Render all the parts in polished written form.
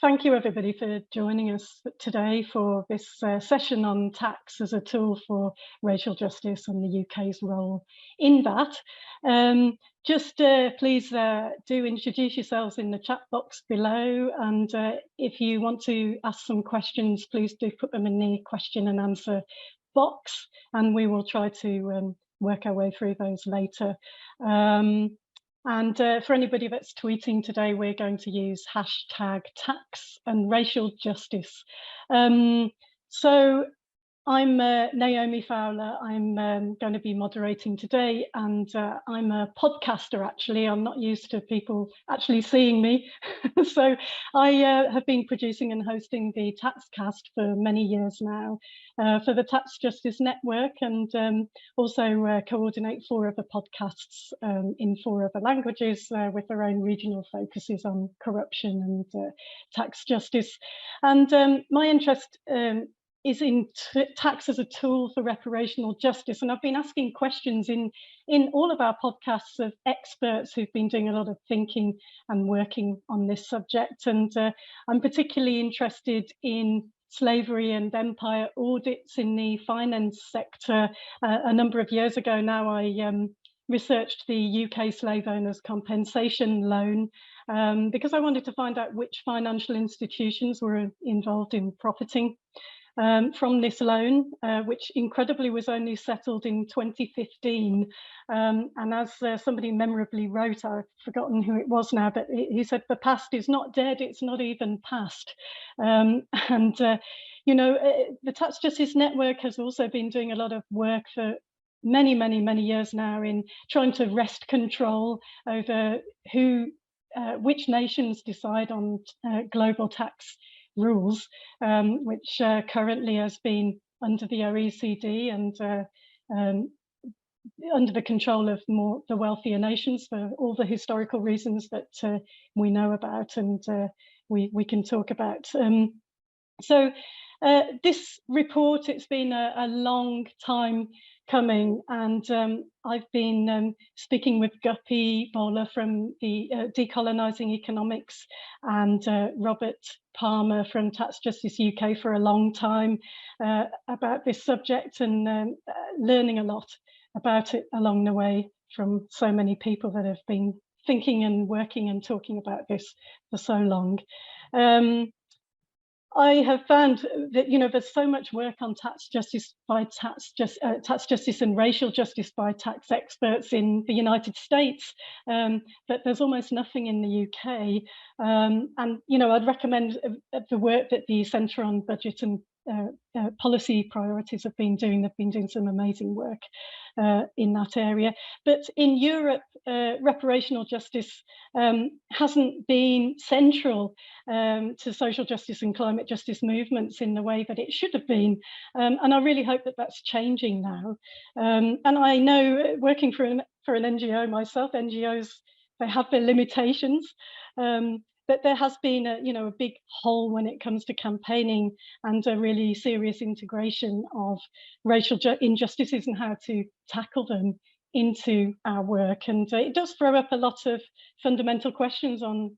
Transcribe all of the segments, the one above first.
Thank you everybody for joining us today for this session on tax as a tool for racial justice and the UK's role in that. Please do introduce yourselves in the chat box below, and if you want to ask some questions, please do put them in the question and answer box, and we will try to work our way through those later. For anybody that's tweeting today, we're going to use hashtag tax and racial justice. So I'm Naomi Fowler. I'm going to be moderating today, and I'm a podcaster, actually. I'm not used to people actually seeing me. So I have been producing and hosting the Taxcast for many years now for the Tax Justice Network, and also coordinate 4 other podcasts in 4 other languages with their own regional focuses on corruption and tax justice. And my interest is in tax as a tool for reparational justice. And I've been asking questions in all of our podcasts of experts who've been doing a lot of thinking and working on this subject. And I'm particularly interested in slavery and empire audits in the finance sector. A number of years ago now, I researched the UK slave owners compensation loan because I wanted to find out which financial institutions were involved in profiting from this loan, which incredibly was only settled in 2015. And as somebody memorably wrote, I've forgotten who it was now, but he said, "The past is not dead, it's not even past." The Tax Justice Network has also been doing a lot of work for many years now in trying to wrest control over which nations decide on global tax rules, which currently has been under the OECD and under the control of the wealthier nations for all the historical reasons that we know about and we can talk about. This report, it's been a long time coming, and I've been speaking with Guppi Bola from the Decolonising Economics and Robert Palmer from Tax Justice UK for a long time about this subject, and learning a lot about it along the way from so many people that have been thinking and working and talking about this for so long. I have found that there's so much work on tax justice by tax justice and racial justice by tax experts in the United States, but there's almost nothing in the UK. I'd recommend the work that the Centre on Budget and Policy Priorities have been doing. They've been doing some amazing work in that area. But in Europe, reparational justice hasn't been central to social justice and climate justice movements in the way that it should have been. And I really hope that that's changing now. And I know, working for an NGO myself, NGOs, they have their limitations. But there has been a big hole when it comes to campaigning and a really serious integration of racial injustices and how to tackle them into our work. And it does throw up a lot of fundamental questions on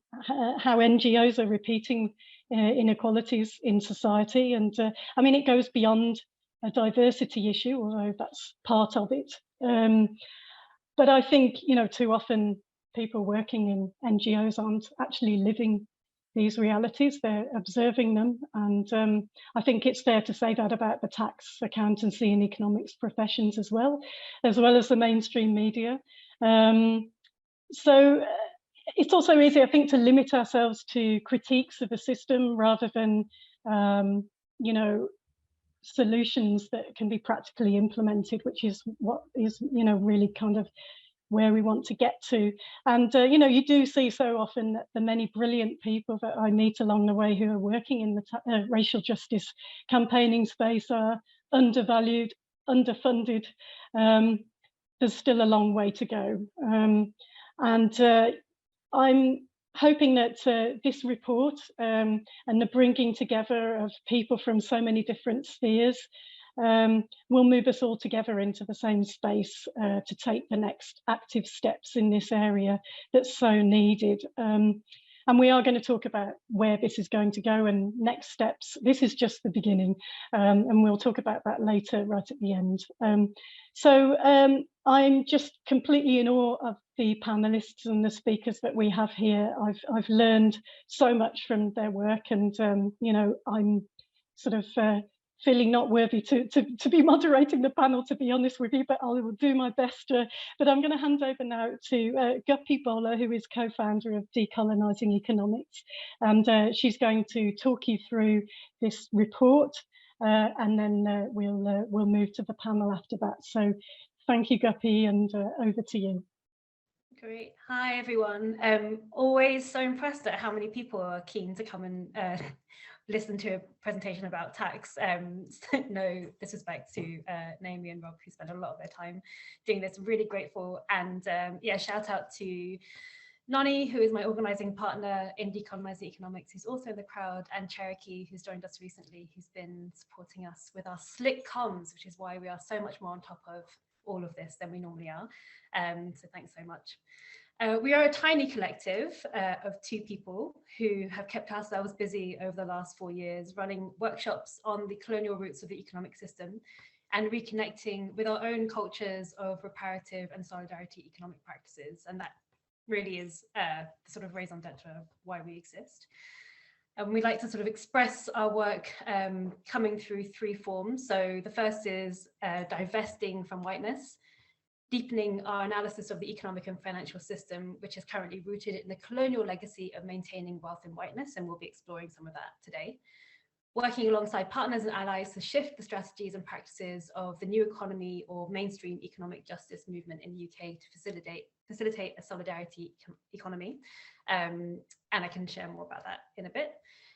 how NGOs are repeating inequalities in society. And it goes beyond a diversity issue, although that's part of it. But I think, too often people working in NGOs aren't actually living these realities, they're observing them. And I think it's fair to say that about the tax, accountancy and economics professions as well as the mainstream media. So it's also easy, I think, to limit ourselves to critiques of the system rather than, solutions that can be practically implemented, which is what is, really kind of where we want to get to. And you do see so often that the many brilliant people that I meet along the way who are working in the racial justice campaigning space are undervalued, underfunded. There's still a long way to go. I'm hoping that this report and the bringing together of people from so many different spheres will move us all together into the same space to take the next active steps in this area that's so needed. And we are going to talk about where this is going to go and next steps. This is just the beginning, and we'll talk about that later, right at the end. So I'm just completely in awe of the panelists and the speakers that we have here. I've learned so much from their work, and you know, I'm sort of feeling not worthy to be moderating the panel, to be honest with you, but I will do my best. But I'm going to hand over now to Guppi Bola, who is co-founder of Decolonising Economics, and she's going to talk you through this report, and then we'll move to the panel after that. So thank you, Guppi, and over to you. Great. Hi, everyone. Always so impressed at how many people are keen to come and listen to a presentation about tax. No disrespect to Naomi and Rob, who spend a lot of their time doing this. Really grateful. And yeah, shout out to Nani, who is my organising partner in Decolonising Economics, who's also in the crowd, and Cherokee, who's joined us recently, who's been supporting us with our slick comms, which is why we are so much more on top of all of this than we normally are. So thanks so much. We are a tiny collective of 2 people who have kept ourselves busy over the last 4 years, running workshops on the colonial roots of the economic system and reconnecting with our own cultures of reparative and solidarity economic practices. And that really is the sort of raison d'etre of why we exist. And we like to sort of express our work coming through 3 forms. So the first is divesting from whiteness, deepening our analysis of the economic and financial system, which is currently rooted in the colonial legacy of maintaining wealth and whiteness, and we'll be exploring some of that today. Working alongside partners and allies to shift the strategies and practices of the new economy or mainstream economic justice movement in the UK to facilitate a solidarity economy. And I can share more about that in a bit.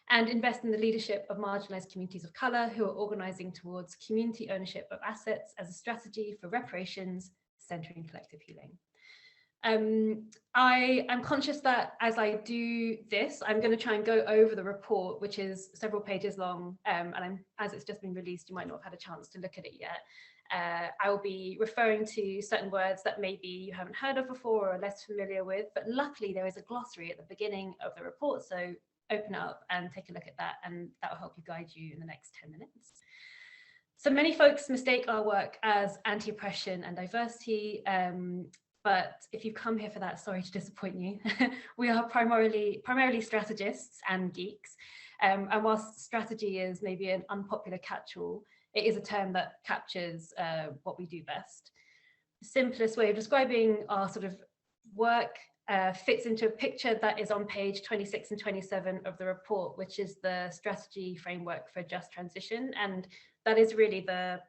And invest in the leadership of marginalized communities of color who are organizing towards community ownership of assets as a strategy for reparations, centering collective healing. I am conscious that as I do this, I'm going to try and go over the report, which is several pages long, and as it's just been released, you might not have had a chance to look at it yet. I will be referring to certain words that maybe you haven't heard of before or are less familiar with, but luckily there is a glossary at the beginning of the report, so open up and take a look at that, and that will help you guide you in the next 10 minutes. So many folks mistake our work as anti-oppression and diversity, but if you've come here for that, sorry to disappoint you. We are primarily strategists and geeks, and whilst strategy is maybe an unpopular catch-all, it is a term that captures what we do best. The simplest way of describing our sort of work fits into a picture that is on page 26 and 27 of the report, which is the strategy framework for just transition. And that is really the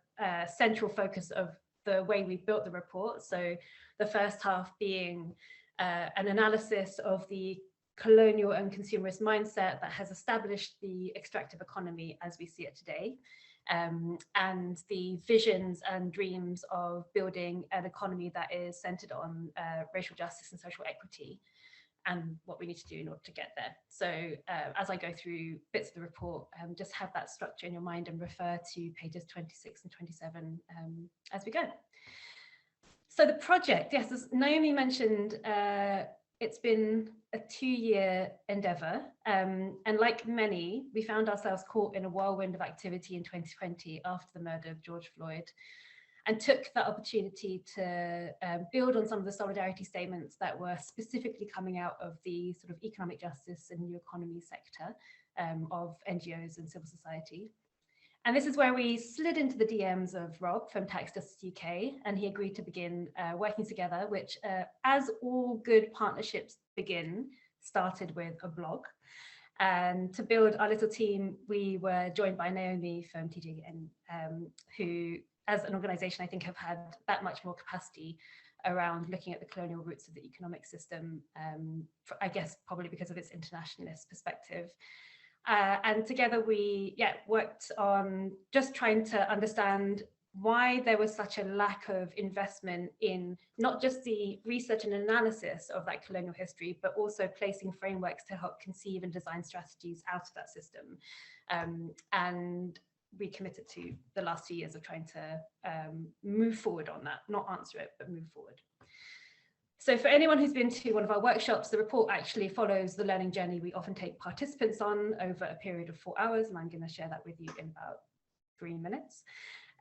central focus of the way we built the report. So the first half being an analysis of the colonial and consumerist mindset that has established the extractive economy as we see it today, and the visions and dreams of building an economy that is centered on racial justice and social equity, and what we need to do in order to get there. So as I go through bits of the report, just have that structure in your mind and refer to pages 26 and 27 as we go. So the project, yes, as Naomi mentioned, it's been a 2-year endeavor. And like many, we found ourselves caught in a whirlwind of activity in 2020 after the murder of George Floyd, and took that opportunity to build on some of the solidarity statements that were specifically coming out of the sort of economic justice and new economy sector of NGOs and civil society. And this is where we slid into the DMs of Rob from Tax Justice UK, and he agreed to begin working together, which, as all good partnerships begin, started with a blog. And to build our little team, we were joined by Naomi from TJN, who, as an organisation, I think have had that much more capacity around looking at the colonial roots of the economic system, I guess probably because of its internationalist perspective. And together we worked on just trying to understand why there was such a lack of investment in not just the research and analysis of that colonial history, but also placing frameworks to help conceive and design strategies out of that system. And we committed to the last 2 years of trying to move forward on that, not answer it, but move forward. So for anyone who's been to one of our workshops, the report actually follows the learning journey we often take participants on over a period of 4 hours, and I'm going to share that with you in about 3 minutes.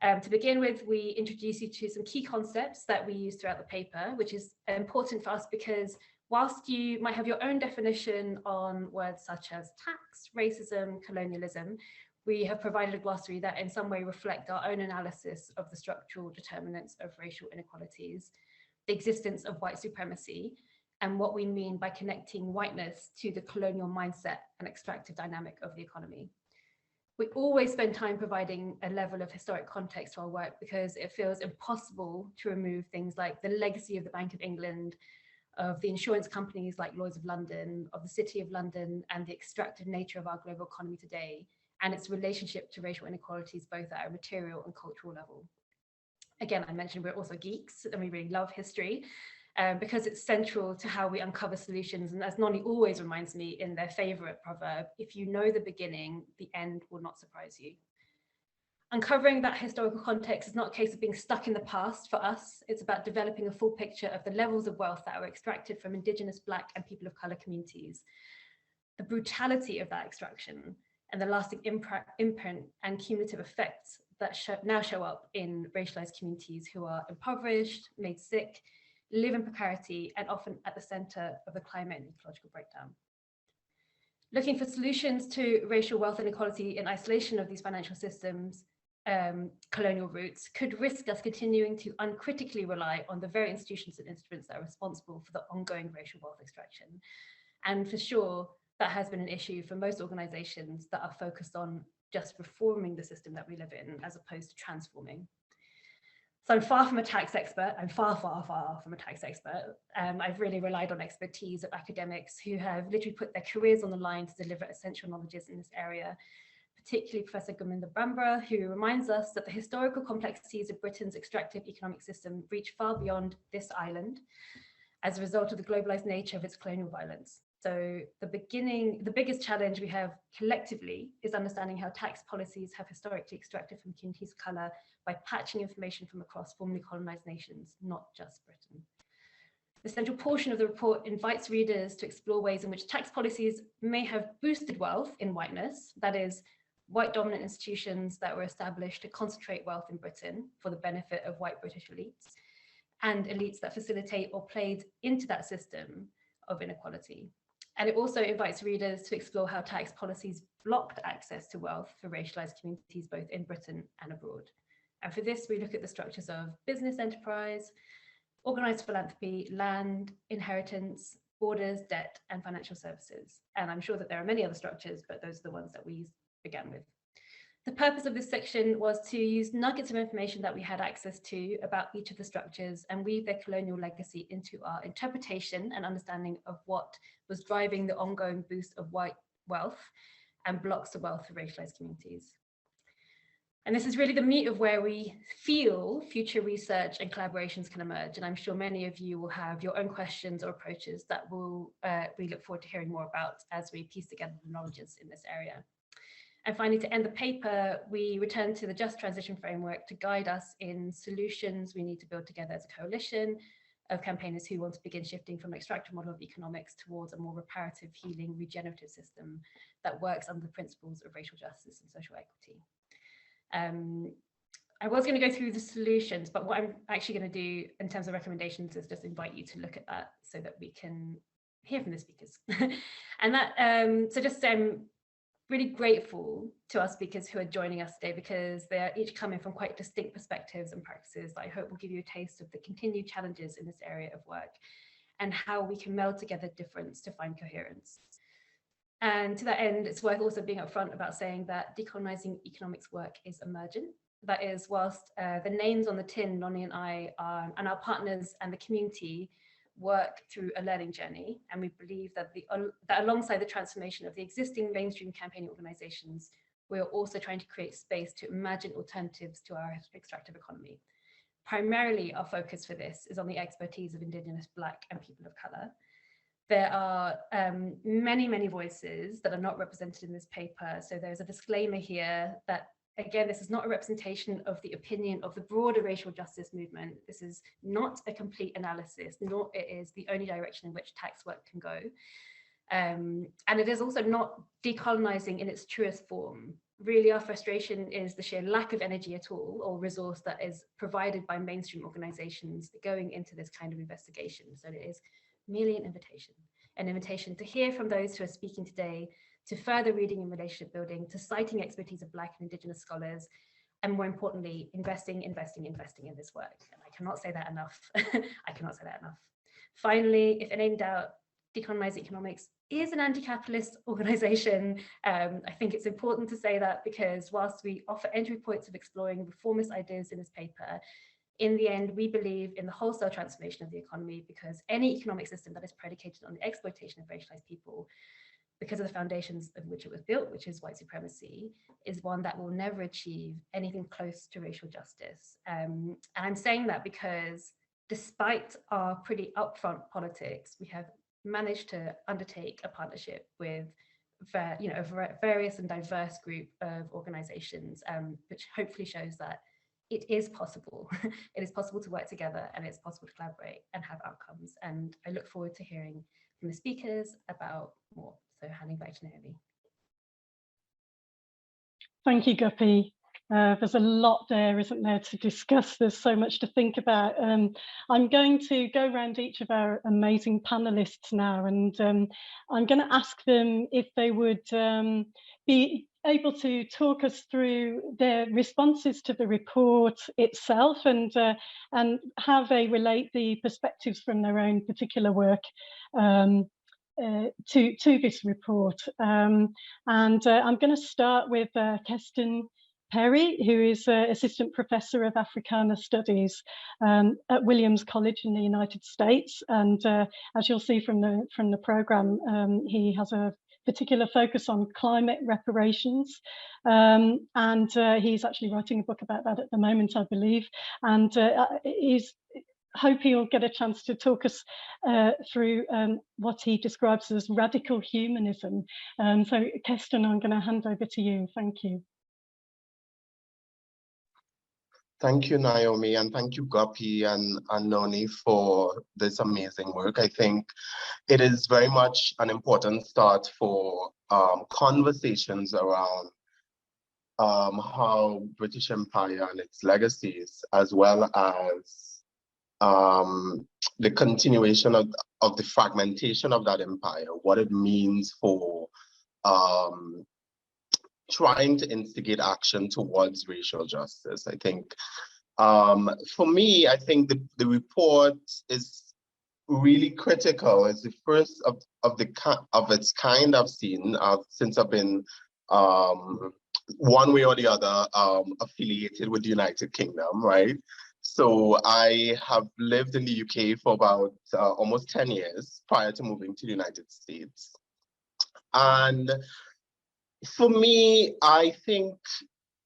To begin with, we introduce you to some key concepts that we use throughout the paper, which is important for us because whilst you might have your own definition on words such as tax, racism, colonialism, we have provided a glossary that in some way reflect our own analysis of the structural determinants of racial inequalities, the existence of white supremacy, and what we mean by connecting whiteness to the colonial mindset and extractive dynamic of the economy. We always spend time providing a level of historic context to our work because it feels impossible to remove things like the legacy of the Bank of England, of the insurance companies like Lloyd's of London, of the City of London, and the extractive nature of our global economy today, and its relationship to racial inequalities, both at a material and cultural level. Again, I mentioned we're also geeks and we really love history because it's central to how we uncover solutions. And as Noni always reminds me in their favorite proverb, if you know the beginning, the end will not surprise you. Uncovering that historical context is not a case of being stuck in the past for us. It's about developing a full picture of the levels of wealth that were extracted from Indigenous, Black and people of colour communities, the brutality of that extraction, and the lasting imprint and cumulative effects that now show up in racialized communities who are impoverished, made sick, live in precarity, and often at the center of the climate and ecological breakdown. Looking for solutions to racial wealth inequality in isolation of these financial systems, colonial roots, could risk us continuing to uncritically rely on the very institutions and instruments that are responsible for the ongoing racial wealth extraction. And for sure, that has been an issue for most organizations that are focused on just reforming the system that we live in as opposed to transforming. So I'm far from a tax expert. I'm far from a tax expert. I've really relied on expertise of academics who have literally put their careers on the line to deliver essential knowledges in this area, particularly Professor Gurminder Brambrah, who reminds us that the historical complexities of Britain's extractive economic system reach far beyond this island as a result of the globalized nature of its colonial violence. So the biggest challenge we have collectively is understanding how tax policies have historically extracted from communities of colour by patching information from across formerly colonised nations, not just Britain. The central portion of the report invites readers to explore ways in which tax policies may have boosted wealth in whiteness, that is, white dominant institutions that were established to concentrate wealth in Britain for the benefit of white British elites, and elites that facilitate or played into that system of inequality. And it also invites readers to explore how tax policies blocked access to wealth for racialized communities, both in Britain and abroad. And for this, we look at the structures of business enterprise, organized philanthropy, land, inheritance, borders, debt, and financial services. And I'm sure that there are many other structures, but those are the ones that we began with. The purpose of this section was to use nuggets of information that we had access to about each of the structures and weave their colonial legacy into our interpretation and understanding of what was driving the ongoing boost of white wealth and blocks of wealth for racialized communities. And this is really the meat of where we feel future research and collaborations can emerge. And I'm sure many of you will have your own questions or approaches that we look forward to hearing more about as we piece together the knowledges in this area. And finally, to end the paper, we return to the Just Transition Framework to guide us in solutions we need to build together as a coalition of campaigners who want to begin shifting from an extractive model of economics towards a more reparative, healing, regenerative system that works under the principles of racial justice and social equity. I was going to go through the solutions, but what I'm actually going to do in terms of recommendations is just invite you to look at that so that we can hear from the speakers. And that, so just I'm really grateful to our speakers who are joining us today because they are each coming from quite distinct perspectives and practices that I hope will give you a taste of the continued challenges in this area of work and how we can meld together difference to find coherence. And to that end, it's worth also being upfront about saying that Decolonising Economics work is emergent. That is, whilst the names on the tin, Noni and I and our partners and the community work through a learning journey, and we believe that, that alongside the transformation of the existing mainstream campaigning organisations, we are also trying to create space to imagine alternatives to our extractive economy. Primarily, our focus for this is on the expertise of Indigenous, Black and people of colour. There are many voices that are not represented in this paper, so there's a disclaimer here that again, this is not a representation of the opinion of the broader racial justice movement. This is not a complete analysis, nor it is the only direction in which tax work can go. And it is also not decolonizing in its truest form. Really, our frustration is the sheer lack of energy at all, or resource that is provided by mainstream organizations going into this kind of investigation. So it is merely an invitation to hear from those who are speaking today, to further reading and relationship building, to citing expertise of Black and Indigenous scholars, and more importantly, investing in this work. And I cannot say that enough. I cannot say that enough. Finally, if in any doubt, Decolonising Economics is an anti-capitalist organization. I think it's important to say that, because whilst we offer entry points of exploring reformist ideas in this paper, in the end, we believe in the wholesale transformation of the economy, because any economic system that is predicated on the exploitation of racialized people, because of the foundations of which it was built, which is white supremacy, is one that will never achieve anything close to racial justice. And I'm saying that because despite our pretty upfront politics, we have managed to undertake a partnership with a various and diverse group of organizations, which hopefully shows that it is possible. It is possible to work together, and it's possible to collaborate and have outcomes. And I look forward to hearing from the speakers about more. So handing back to Naomi. Thank you, Guppi. There's a lot there, isn't there, to discuss? There's so much to think about. I'm going to go around each of our amazing panelists now, and I'm going to ask them if they would be able to talk us through their responses to the report itself, and how they relate the perspectives from their own particular work to this report. And I'm going to start with Keston Perry, who is Assistant Professor of Africana Studies at Williams College in the United States. And as you'll see from the programme, he has a particular focus on climate reparations. And he's actually writing a book about that at the moment, I believe. And hope he'll get a chance to talk us through what he describes as radical humanism. So Keston, I'm going to hand over to you. Thank you. Thank you, Naomi, and thank you, Guppi and Noni, for this amazing work. I think it is very much an important start for conversations around how British Empire and its legacies, as well as the continuation of the fragmentation of that empire, what it means for trying to instigate action towards racial justice. I think, for me, I think the report is really critical. It's the first of its kind I've seen since I've been one way or the other affiliated with the United Kingdom, right? So I have lived in the UK for about almost 10 years prior to moving to the United States. And for me, I think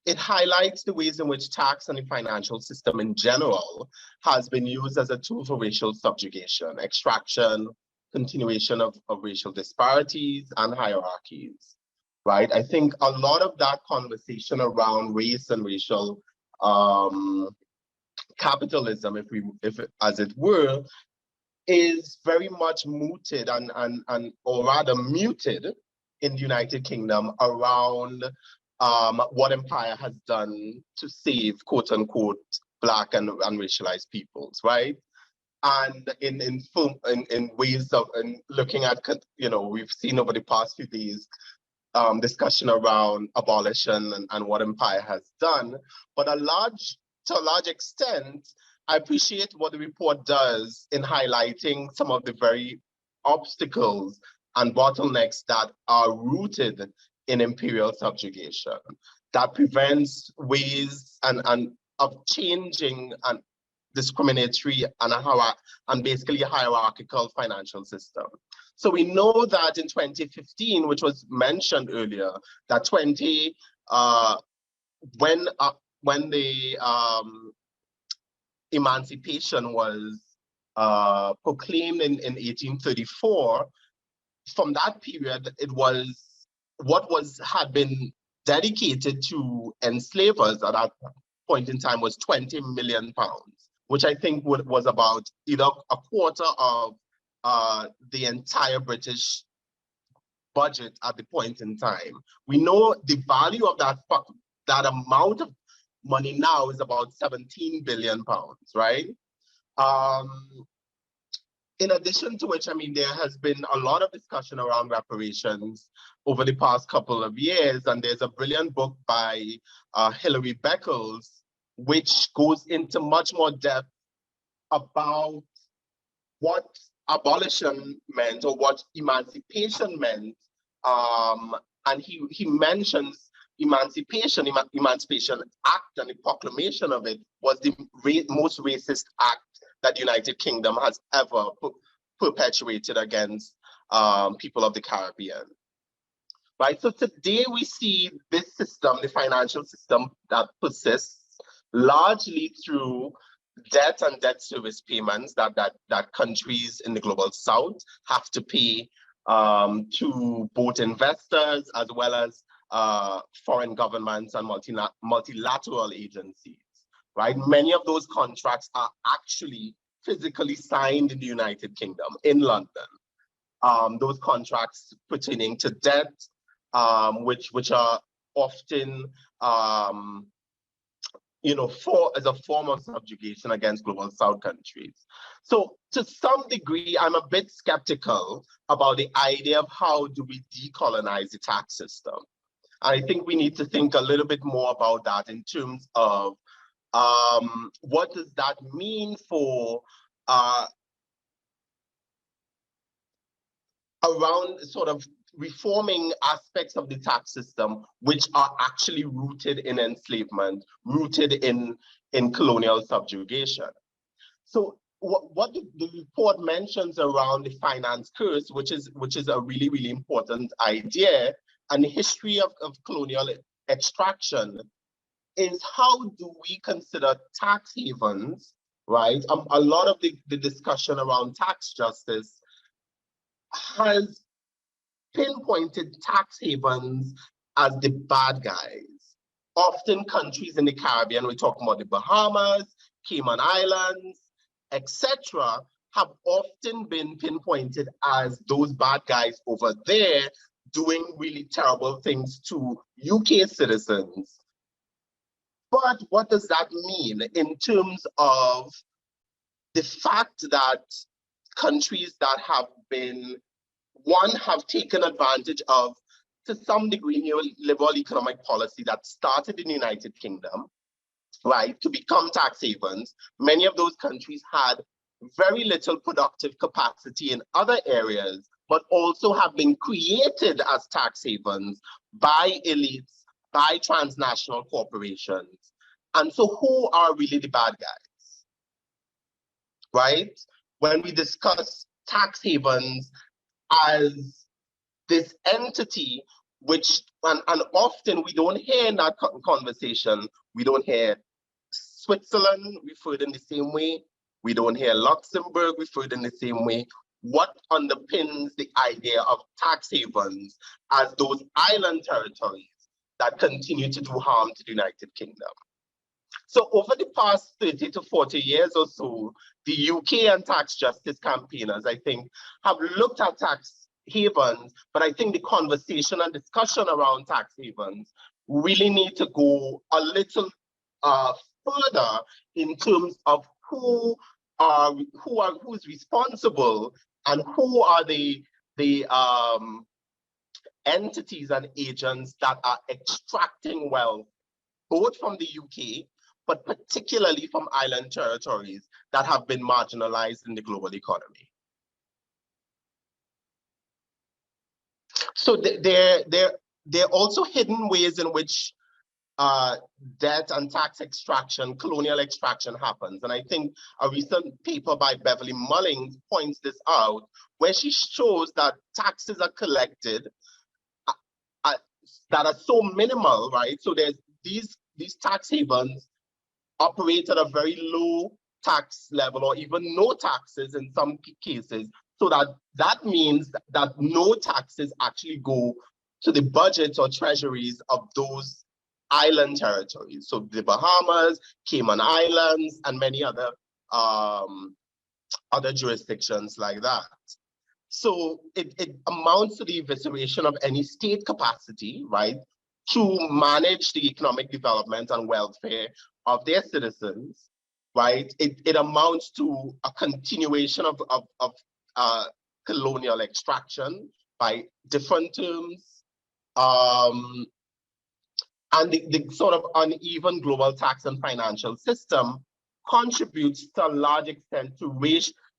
it highlights the ways in which tax and the financial system in general has been used as a tool for racial subjugation, extraction, continuation of racial disparities and hierarchies, right? I think a lot of that conversation around race and racial capitalism, if as it were, is very much mooted or rather muted in the United Kingdom around what empire has done to save, quote unquote, Black and racialized peoples, right? And in ways of looking at, we've seen over the past few days discussion around abolition and what empire has done, but to a large extent, I appreciate what the report does in highlighting some of the very obstacles and bottlenecks that are rooted in imperial subjugation, that prevents ways of changing and discriminatory and basically hierarchical financial system. So we know that in 2015, which was mentioned earlier, that when the emancipation was proclaimed in 1834, from that period, it was what had been dedicated to enslavers at that point in time was £20 million, which I think was about either a quarter of the entire British budget at the point in time. We know the value of that amount of money now is about £17 billion, right? In addition to which, I mean, there has been a lot of discussion around reparations over the past couple of years, and there's a brilliant book by Hilary Beckles, which goes into much more depth about what abolition meant or what emancipation meant. And he mentions Emancipation Act, and the proclamation of it was the most racist act that the United Kingdom has ever perpetuated against people of the Caribbean. Right, so today we see this system, the financial system, that persists largely through debt and debt service payments that countries in the global south have to pay to both investors as well as foreign governments and multilateral agencies, right? Many of those contracts are actually physically signed in the United Kingdom, in London. Those contracts pertaining to debt, which are often as a form of subjugation against global south countries. So to some degree, I'm a bit skeptical about the idea of how do we decolonize the tax system. I think we need to think a little bit more about that in terms of what does that mean for around sort of reforming aspects of the tax system which are actually rooted in enslavement, rooted in colonial subjugation. So what the report mentions around the finance curse, which is a really, really important idea, and the history of colonial extraction, is how do we consider tax havens, right? A lot of the discussion around tax justice has pinpointed tax havens as the bad guys. Often countries in the Caribbean, we're talking about the Bahamas, Cayman Islands, etc., have often been pinpointed as those bad guys over there doing really terrible things to UK citizens. But what does that mean in terms of the fact that countries that have taken advantage of, to some degree, neoliberal economic policy that started in the United Kingdom, right, to become tax havens? Many of those countries had very little productive capacity in other areas, but also have been created as tax havens by elites, by transnational corporations. And so who are really the bad guys, right? When we discuss tax havens as this entity which, and often we don't hear in that conversation, we don't hear Switzerland referred in the same way, we don't hear Luxembourg referred in the same way. What underpins the idea of tax havens as those island territories that continue to do harm to the United Kingdom? So over the past 30 to 40 years or so, the UK and tax justice campaigners, I think, have looked at tax havens, but I think the conversation and discussion around tax havens really need to go a little further in terms of who's responsible and who are the entities and agents that are extracting wealth, both from the UK, but particularly from island territories that have been marginalized in the global economy. So there are also hidden ways in which debt and tax extraction, colonial extraction happens. And I think a recent paper by Beverly Mullings points this out, where she shows that taxes are collected that are so minimal, right? So there's these tax havens operate at a very low tax level or even no taxes in some cases. So that means that no taxes actually go to the budgets or treasuries of those island territories. So the Bahamas, Cayman Islands, and many other jurisdictions like that. So it amounts to the evisceration of any state capacity, right, to manage the economic development and welfare of their citizens, right? It amounts to a continuation of colonial extraction by different terms, and the sort of uneven global tax and financial system contributes to a large extent to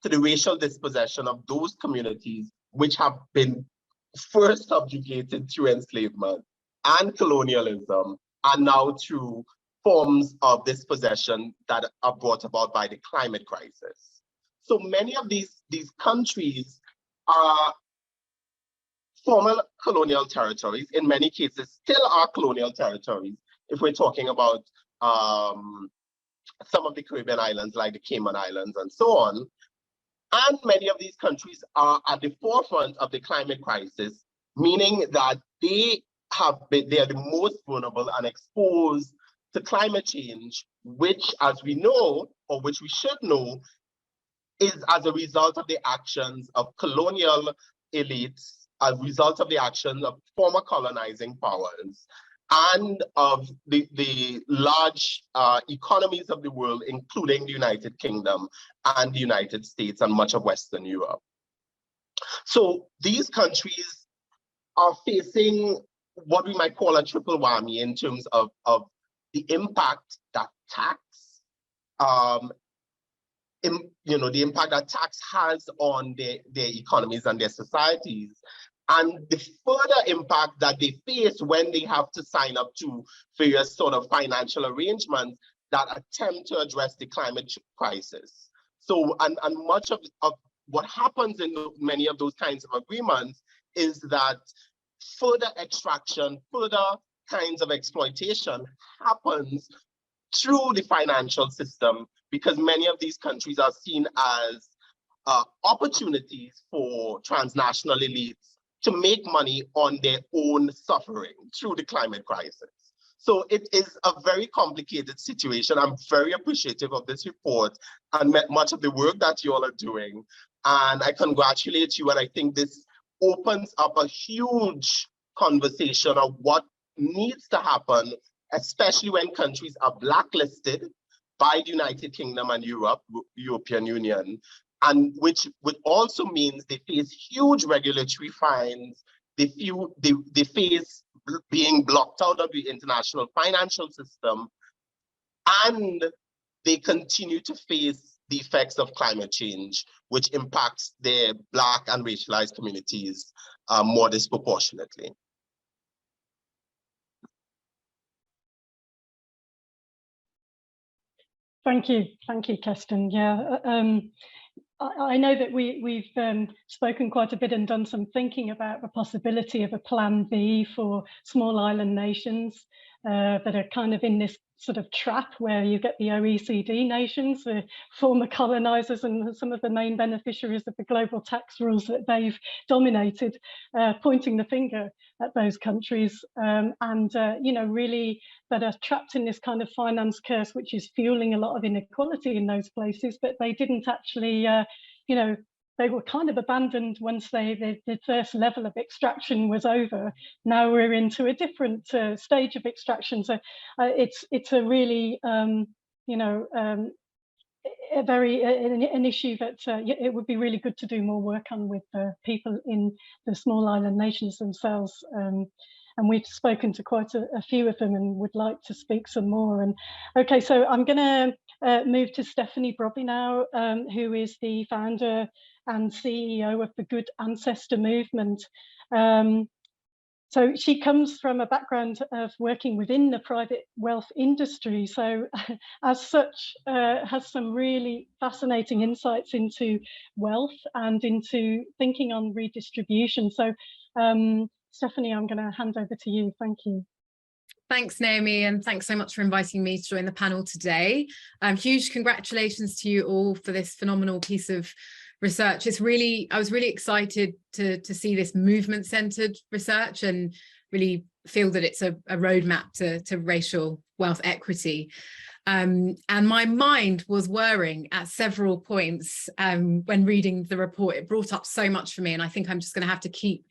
the racial dispossession of those communities which have been first subjugated through enslavement and colonialism, and now through forms of dispossession that are brought about by the climate crisis. So many of these countries are former colonial territories, in many cases still are colonial territories, if we're talking about some of the Caribbean islands like the Cayman Islands and so on. And many of these countries are at the forefront of the climate crisis, meaning that they are the most vulnerable and exposed to climate change, which, as we know, or which we should know, is as a result of the actions of colonial elites, as a result of the actions of former colonizing powers, and of the large economies of the world, including the United Kingdom and the United States and much of Western Europe. So these countries are facing what we might call a triple whammy in terms of the impact that tax, the impact that tax has on their economies and their societies, and the further impact that they face when they have to sign up to various sort of financial arrangements that attempt to address the climate crisis. So, and much of what happens in many of those kinds of agreements is that further extraction, further kinds of exploitation happens through the financial system, because many of these countries are seen as opportunities for transnational elites to make money on their own suffering through the climate crisis. So it is a very complicated situation. I'm very appreciative of this report and much of the work that you all are doing. And I congratulate you, and I think this opens up a huge conversation of what needs to happen, especially when countries are blacklisted by the United Kingdom and European Union, and which also means they face huge regulatory fines. They face being blocked out of the international financial system, and they continue to face the effects of climate change, which impacts their Black and racialized communities more disproportionately. Thank you, Keston. Yeah, I know that we've spoken quite a bit and done some thinking about the possibility of a plan B for small island nations that are kind of in this sort of trap where you get the OECD nations, the former colonizers and some of the main beneficiaries of the global tax rules that they've dominated, pointing the finger at those countries, really that are trapped in this kind of finance curse, which is fueling a lot of inequality in those places, but they didn't actually, they were kind of abandoned once the first level of extraction was over. Now we're into a different stage of extraction. So it's a really, an issue that it would be really good to do more work on with people in the small island nations themselves. And we've spoken to quite a few of them and would like to speak some more. And okay, so I'm going to move to Stephanie Brobby now, who is the founder and CEO of the Good Ancestor Movement. So she comes from a background of working within the private wealth industry. So as such, has some really fascinating insights into wealth and into thinking on redistribution. So Stephanie, I'm going to hand over to you. Thank you. Thanks, Naomi, and thanks so much for inviting me to join the panel today. Huge congratulations to you all for this phenomenal piece of research. I was really excited to see this movement-centered research and really feel that it's a roadmap to racial wealth equity. And my mind was whirring at several points when reading the report. It brought up so much for me, and I think I'm just going to have to keep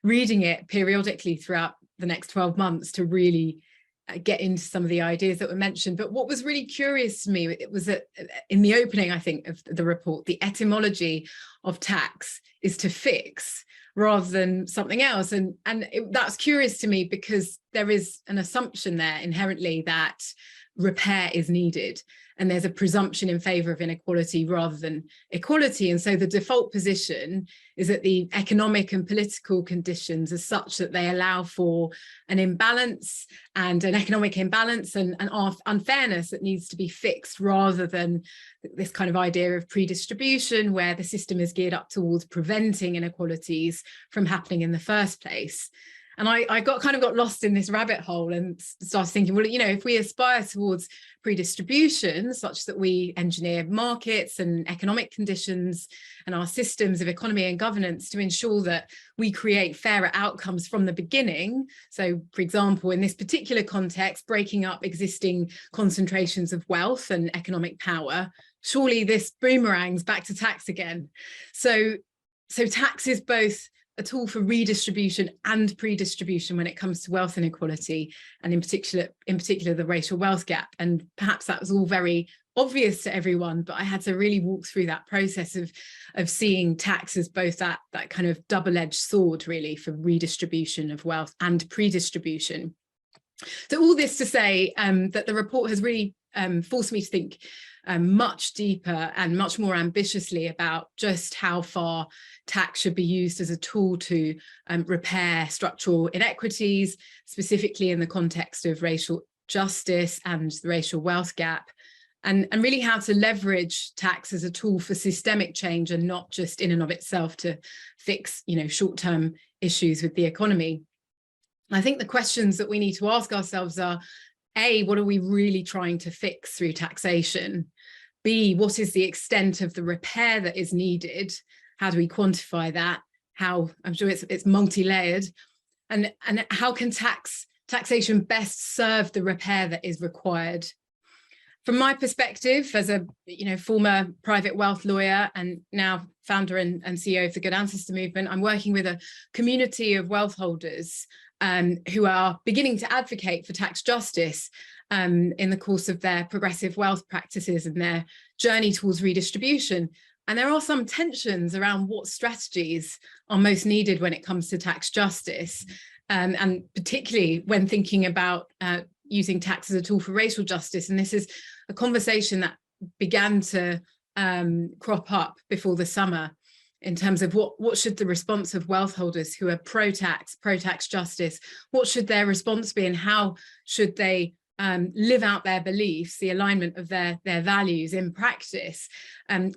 reading it periodically throughout the next 12 months to really get into some of the ideas that were mentioned. But what was really curious to me, it was that in the opening, I think, of the report, the etymology of tax is to fix rather than something else. And that's curious to me because there is an assumption there inherently that repair is needed, and there's a presumption in favor of inequality rather than equality. And so the default position is that the economic and political conditions are such that they allow for an imbalance and an economic imbalance and unfairness that needs to be fixed, rather than this kind of idea of predistribution where the system is geared up towards preventing inequalities from happening in the first place. And I got lost in this rabbit hole and started thinking, well, if we aspire towards predistribution such that we engineer markets and economic conditions and our systems of economy and governance to ensure that we create fairer outcomes from the beginning. So, for example, in this particular context, breaking up existing concentrations of wealth and economic power, surely this boomerangs back to tax again. So tax is both a tool for redistribution and predistribution when it comes to wealth inequality, and in particular the racial wealth gap. And perhaps that was all very obvious to everyone, but I had to really walk through that process of seeing tax as both that kind of double-edged sword, really, for redistribution of wealth and predistribution. So all this to say that the report has really forced me to think much deeper and much more ambitiously about just how far tax should be used as a tool to repair structural inequities, specifically in the context of racial justice and the racial wealth gap, and really how to leverage tax as a tool for systemic change and not just in and of itself to fix, short-term issues with the economy. I think the questions that we need to ask ourselves are, A, what are we really trying to fix through taxation? B, what is the extent of the repair that is needed? How do we quantify that? How, I'm sure it's multi-layered. And how can taxation best serve the repair that is required? From my perspective, as a former private wealth lawyer and now founder and CEO of the Good Ancestor Movement, I'm working with a community of wealth holders who are beginning to advocate for tax justice in the course of their progressive wealth practices and their journey towards redistribution. And there are some tensions around what strategies are most needed when it comes to tax justice, and particularly when thinking about using tax as a tool for racial justice. And this is a conversation that began to crop up before the summer in terms of what should the response of wealth holders who are pro-tax justice, what should their response be, and how should they live out their beliefs, the alignment of their values in practice.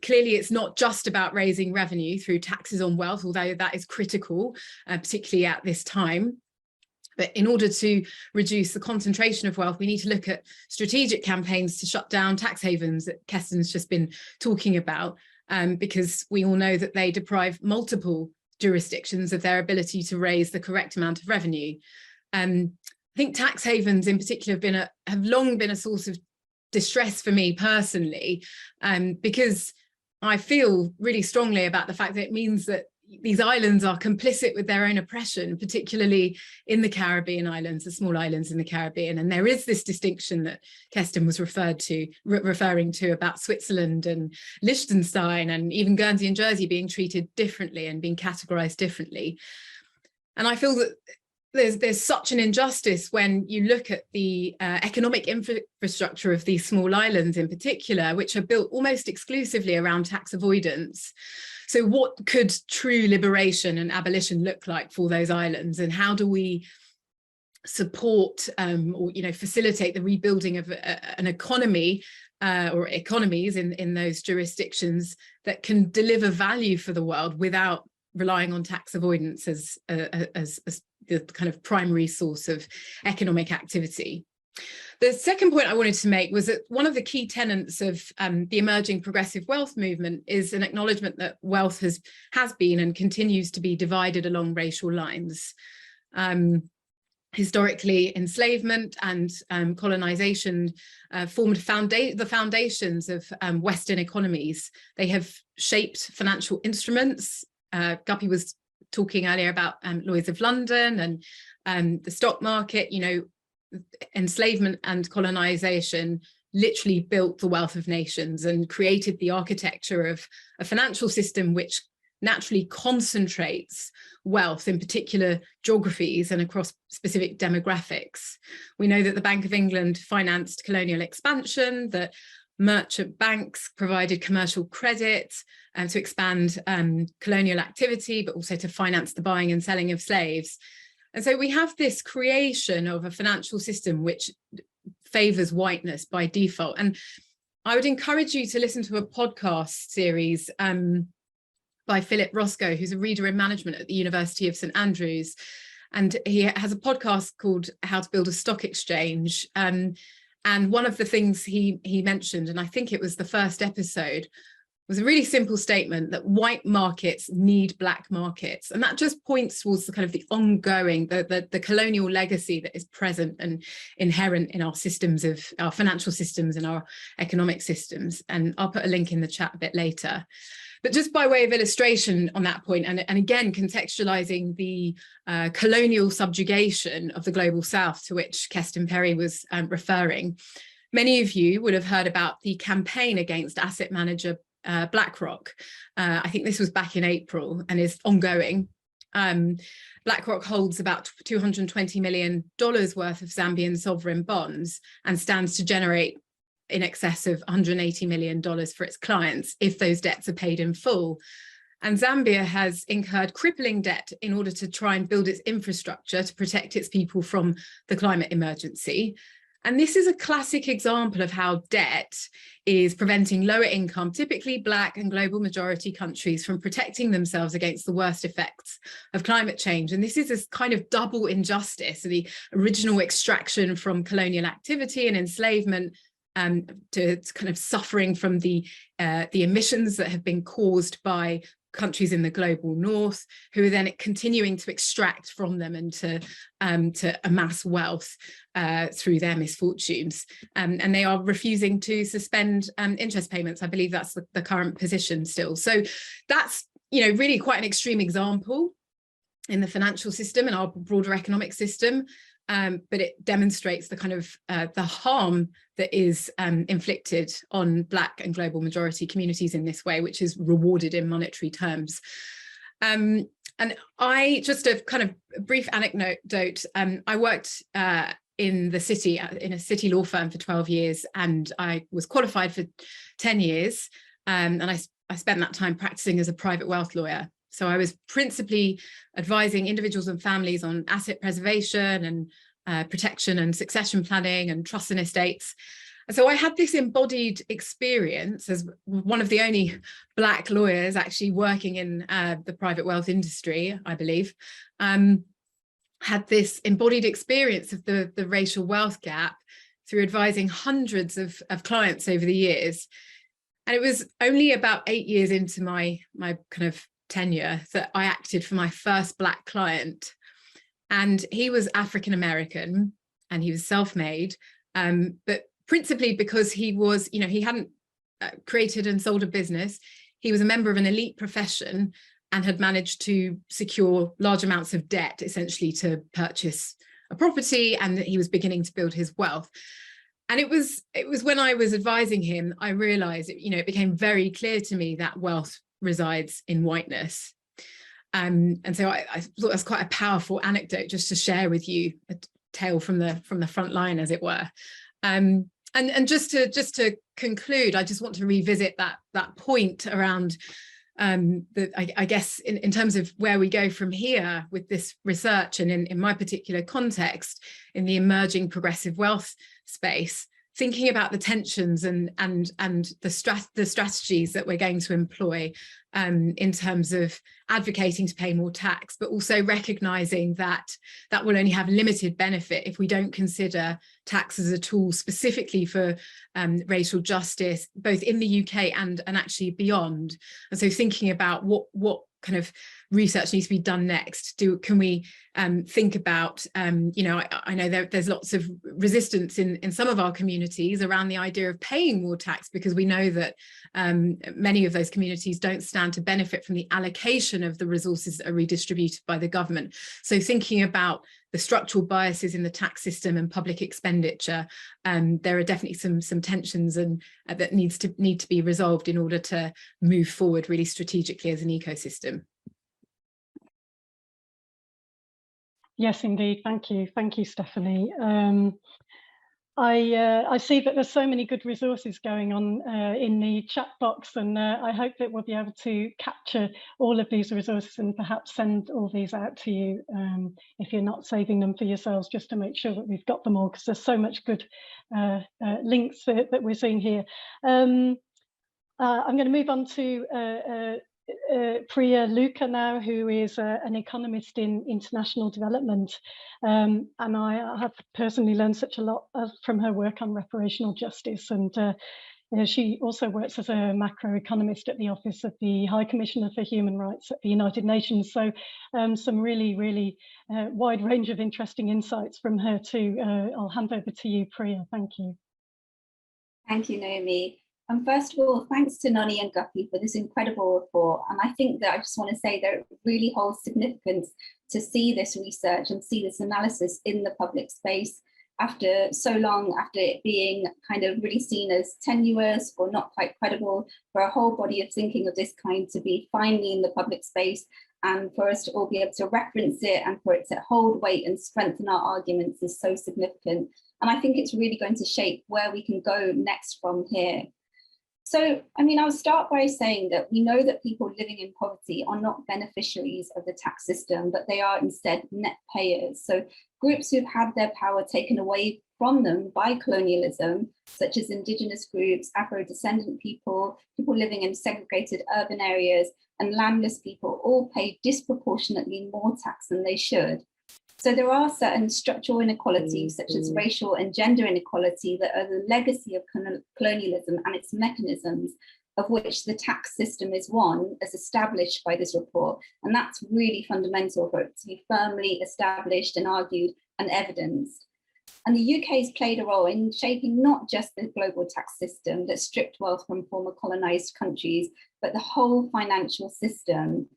Clearly, it's not just about raising revenue through taxes on wealth, although that is critical, particularly at this time. But in order to reduce the concentration of wealth, we need to look at strategic campaigns to shut down tax havens that Keston's just been talking about, because we all know that they deprive multiple jurisdictions of their ability to raise the correct amount of revenue. I think tax havens in particular have long been a source of distress for me personally, because I feel really strongly about the fact that it means that these islands are complicit with their own oppression, particularly in the Caribbean islands, the small islands in the Caribbean. And there is this distinction that Keston was referring to about Switzerland and Liechtenstein and even Guernsey and Jersey being treated differently and being categorized differently. And I feel that there's such an injustice when you look at the economic infrastructure of these small islands in particular, which are built almost exclusively around tax avoidance. So what could true liberation and abolition look like for those islands, and how do we support or facilitate the rebuilding of an economy or economies in those jurisdictions that can deliver value for the world without relying on tax avoidance as the kind of primary source of economic activity? The second point I wanted to make was that one of the key tenets of the emerging progressive wealth movement is an acknowledgement that wealth has been and continues to be divided along racial lines. Historically, enslavement and colonization formed the foundations of Western economies. They have shaped financial instruments. Guppi was talking earlier about Lloyd's of London and the stock market. You know, enslavement and colonization literally built the wealth of nations and created the architecture of a financial system which naturally concentrates wealth in particular geographies and across specific demographics. We know that the Bank of England financed colonial expansion, that merchant banks provided commercial credit to expand colonial activity, but also to finance the buying and selling of slaves. And so we have this creation of a financial system which favors whiteness by default. And I would encourage you to listen to a podcast series by Philip Roscoe, who's a reader in management at the University of St Andrews. And he has a podcast called How to Build a Stock Exchange. And one of the things he mentioned, and I think it was the first episode, was a really simple statement that white markets need black markets. And that just points towards the kind of the ongoing, the colonial legacy that is present and inherent in our systems, of our financial systems and our economic systems. And I'll put a link in the chat a bit later. But just by way of illustration on that point, and again, contextualizing the colonial subjugation of the global South to which Keston Perry was referring, many of you would have heard about the campaign against asset manager BlackRock. I think this was back in April and is ongoing. BlackRock holds about $220 million worth of Zambian sovereign bonds and stands to generate in excess of $180 million for its clients if those debts are paid in full. And Zambia has incurred crippling debt in order to try and build its infrastructure to protect its people from the climate emergency. And this is a classic example of how debt is preventing lower income, typically Black and global majority countries from protecting themselves against the worst effects of climate change. And this is this kind of double injustice, the original extraction from colonial activity and enslavement to kind of suffering from the emissions that have been caused by countries in the global north, who are then continuing to extract from them and to amass wealth through their misfortunes. And they are refusing to suspend interest payments. I believe that's the current position still. So that's, you know, really quite an extreme example in the financial system and our broader economic system. But it demonstrates the kind of the harm that is inflicted on Black and global majority communities in this way, which is rewarded in monetary terms. And I, just a kind of brief anecdote, I worked in the city, in a city law firm for 12 years, and I was qualified for 10 years. And I spent that time practicing as a private wealth lawyer. So I was principally advising individuals and families on asset preservation and protection and succession planning and trusts and estates. And so I had this embodied experience as one of the only Black lawyers actually working in the private wealth industry, I believe, had this embodied experience of the racial wealth gap through advising hundreds of clients over the years. And it was only about 8 years into my kind of tenure that I acted for my first Black client. And he was African-American and he was self-made, but principally because he was, you know, he hadn't created and sold a business. He was a member of an elite profession and had managed to secure large amounts of debt, essentially to purchase a property, and that he was beginning to build his wealth. And it was when I was advising him, I realized, you know, it became very clear to me that wealth resides in whiteness. And so I thought that's quite a powerful anecdote just to share with you, a tale from the front line, as it were. And just to conclude, I just want to revisit that point around I guess in terms of where we go from here with this research, and in my particular context, in the emerging progressive wealth space, thinking about the tensions and the strategies that we're going to employ in terms of advocating to pay more tax, but also recognizing that that will only have limited benefit if we don't consider tax as a tool specifically for racial justice, both in the UK and actually beyond. And so thinking about what kind of research needs to be done next. Can we think about, you know, I know there's lots of resistance in some of our communities around the idea of paying more tax, because we know that many of those communities don't stand to benefit from the allocation of the resources that are redistributed by the government. So thinking about the structural biases in the tax system and public expenditure, there are definitely some tensions and that need to be resolved in order to move forward really strategically as an ecosystem. Yes, indeed. Thank you, Stephanie. I see that there's so many good resources going on in the chat box, and I hope that we'll be able to capture all of these resources and perhaps send all these out to you if you're not saving them for yourselves, just to make sure that we've got them all, because there's so much good links that we're seeing here. I'm going to move on to Priya Luka now, who is an economist in international development, and I have personally learned such a lot from her work on reparational justice, and you know, she also works as a macroeconomist at the Office of the High Commissioner for Human Rights at the United Nations. So some really wide range of interesting insights from her too. I'll hand over to you, Priya. Thank you. Thank you, Naomi. And first of all, thanks to Noni and Guppi for this incredible report. And I think that I just want to say that it really holds significance to see this research and see this analysis in the public space after so long, after it being kind of really seen as tenuous or not quite credible, for a whole body of thinking of this kind to be finally in the public space, and for us to all be able to reference it and for it to hold weight and strengthen our arguments is so significant. And I think it's really going to shape where we can go next from here. So, I mean, I'll start by saying that we know that people living in poverty are not beneficiaries of the tax system, but they are instead net payers. So groups who've had their power taken away from them by colonialism, such as indigenous groups, Afro-descendant people, people living in segregated urban areas, and landless people all pay disproportionately more tax than they should. So there are certain structural inequalities, such as racial and gender inequality, that are the legacy of colonialism and its mechanisms, of which the tax system is one, as established by this report. And that's really fundamental for it to be firmly established and argued and evidenced. And the UK has played a role in shaping not just the global tax system that stripped wealth from former colonized countries, but the whole financial system.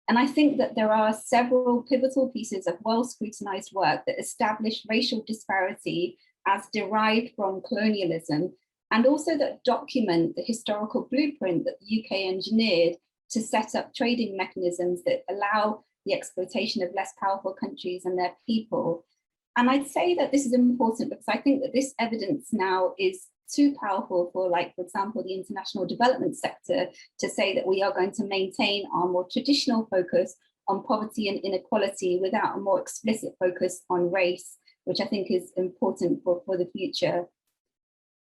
And I think that there are several pivotal pieces of well-scrutinized work that establish racial disparity as derived from colonialism, and also that document the historical blueprint that the UK engineered to set up trading mechanisms that allow the exploitation of less powerful countries and their people. And I'd say that this is important because I think that this evidence now is too powerful for, like, for example, the international development sector to say that we are going to maintain our more traditional focus on poverty and inequality without a more explicit focus on race, which I think is important for the future.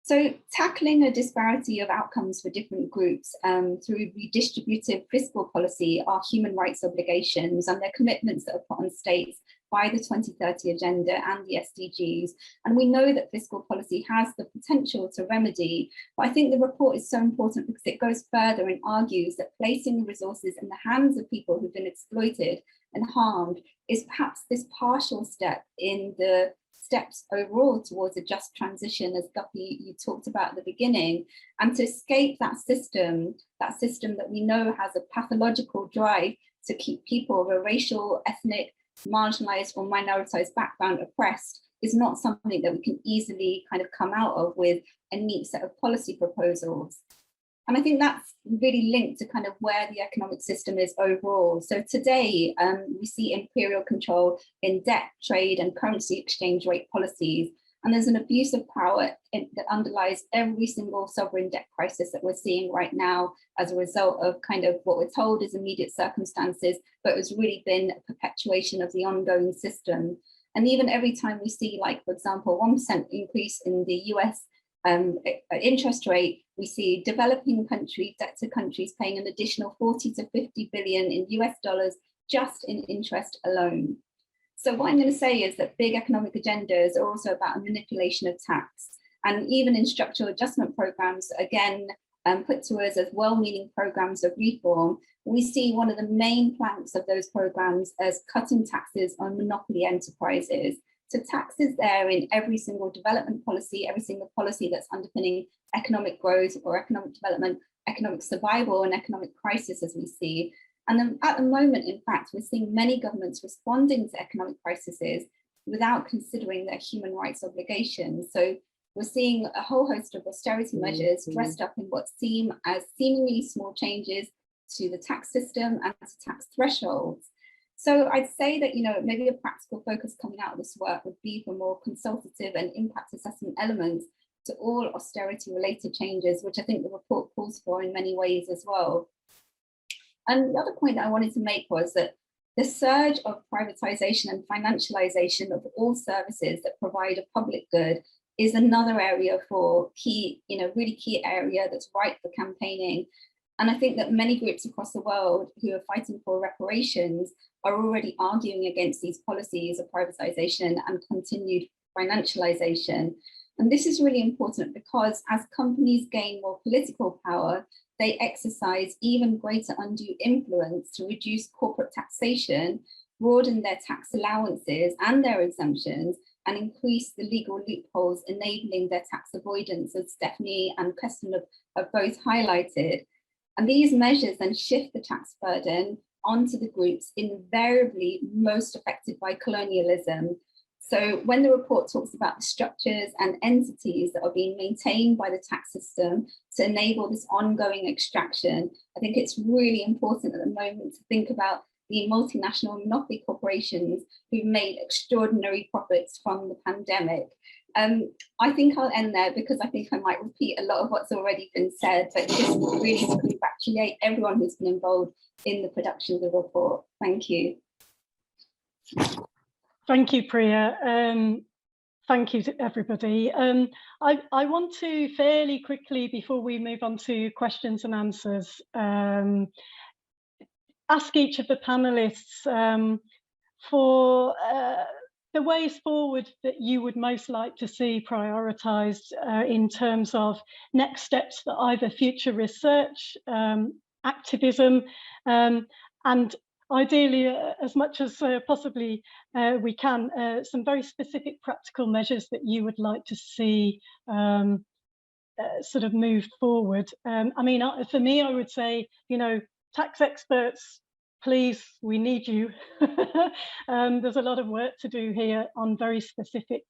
So tackling a disparity of outcomes for different groups through redistributive fiscal policy are human rights obligations and their commitments that are put on states by the 2030 Agenda and the SDGs. And we know that fiscal policy has the potential to remedy, but I think the report is so important because it goes further and argues that placing the resources in the hands of people who've been exploited and harmed is perhaps this partial step in the steps overall towards a just transition, as Guppi, you talked about at the beginning, and to escape that system that we know has a pathological drive to keep people of a racial, ethnic, marginalized or minoritized background oppressed is not something that we can easily kind of come out of with a neat set of policy proposals. And I think that's really linked to kind of where the economic system is overall. So today we see imperial control in debt, trade and currency exchange rate policies. And there's an abuse of power that underlies every single sovereign debt crisis that we're seeing right now as a result of kind of what we're told is immediate circumstances, but it's really been a perpetuation of the ongoing system. And even every time we see, like, for example, 1% increase in the US interest rate, we see developing countries, debtor countries paying an additional 40 to 50 billion in US dollars just in interest alone. So what I'm going to say is that big economic agendas are also about a manipulation of tax. And even in structural adjustment programs, again, put to us as well-meaning programs of reform, we see one of the main planks of those programs as cutting taxes on monopoly enterprises. So tax is there in every single development policy, every single policy that's underpinning economic growth or economic development, economic survival and economic crisis, as we see. And then at the moment, in fact, we're seeing many governments responding to economic crises without considering their human rights obligations. So we're seeing a whole host of austerity measures dressed up in what seem as seemingly small changes to the tax system and to tax thresholds. So I'd say that, maybe a practical focus coming out of this work would be for more consultative and impact assessment elements to all austerity related changes, which I think the report calls for in many ways as well. And the other point that I wanted to make was that the surge of privatization and financialization of all services that provide a public good is another area for key, really key area that's ripe for campaigning. And I think that many groups across the world who are fighting for reparations are already arguing against these policies of privatization and continued financialization. And this is really important because as companies gain more political power, they exercise even greater undue influence to reduce corporate taxation, broaden their tax allowances and their exemptions, and increase the legal loopholes enabling their tax avoidance, as Stephanie and Kirsten have both highlighted. And these measures then shift the tax burden onto the groups invariably most affected by colonialism. So when the report talks about the structures and entities that are being maintained by the tax system to enable this ongoing extraction, I think it's really important at the moment to think about the multinational monopoly corporations who've made extraordinary profits from the pandemic. I think I'll end there because I think I might repeat a lot of what's already been said, but just really to congratulate everyone who's been involved in the production of the report. Thank you. Thank you, Priya. Thank you to everybody. I want to fairly quickly, before we move on to questions and answers, ask each of the panelists for the ways forward that you would most like to see prioritised in terms of next steps for either future research, activism, and ideally, as much as possibly we can, some very specific practical measures that you would like to see sort of moved forward. I mean, for me, I would say, tax experts, please, we need you. There's a lot of work to do here on very specific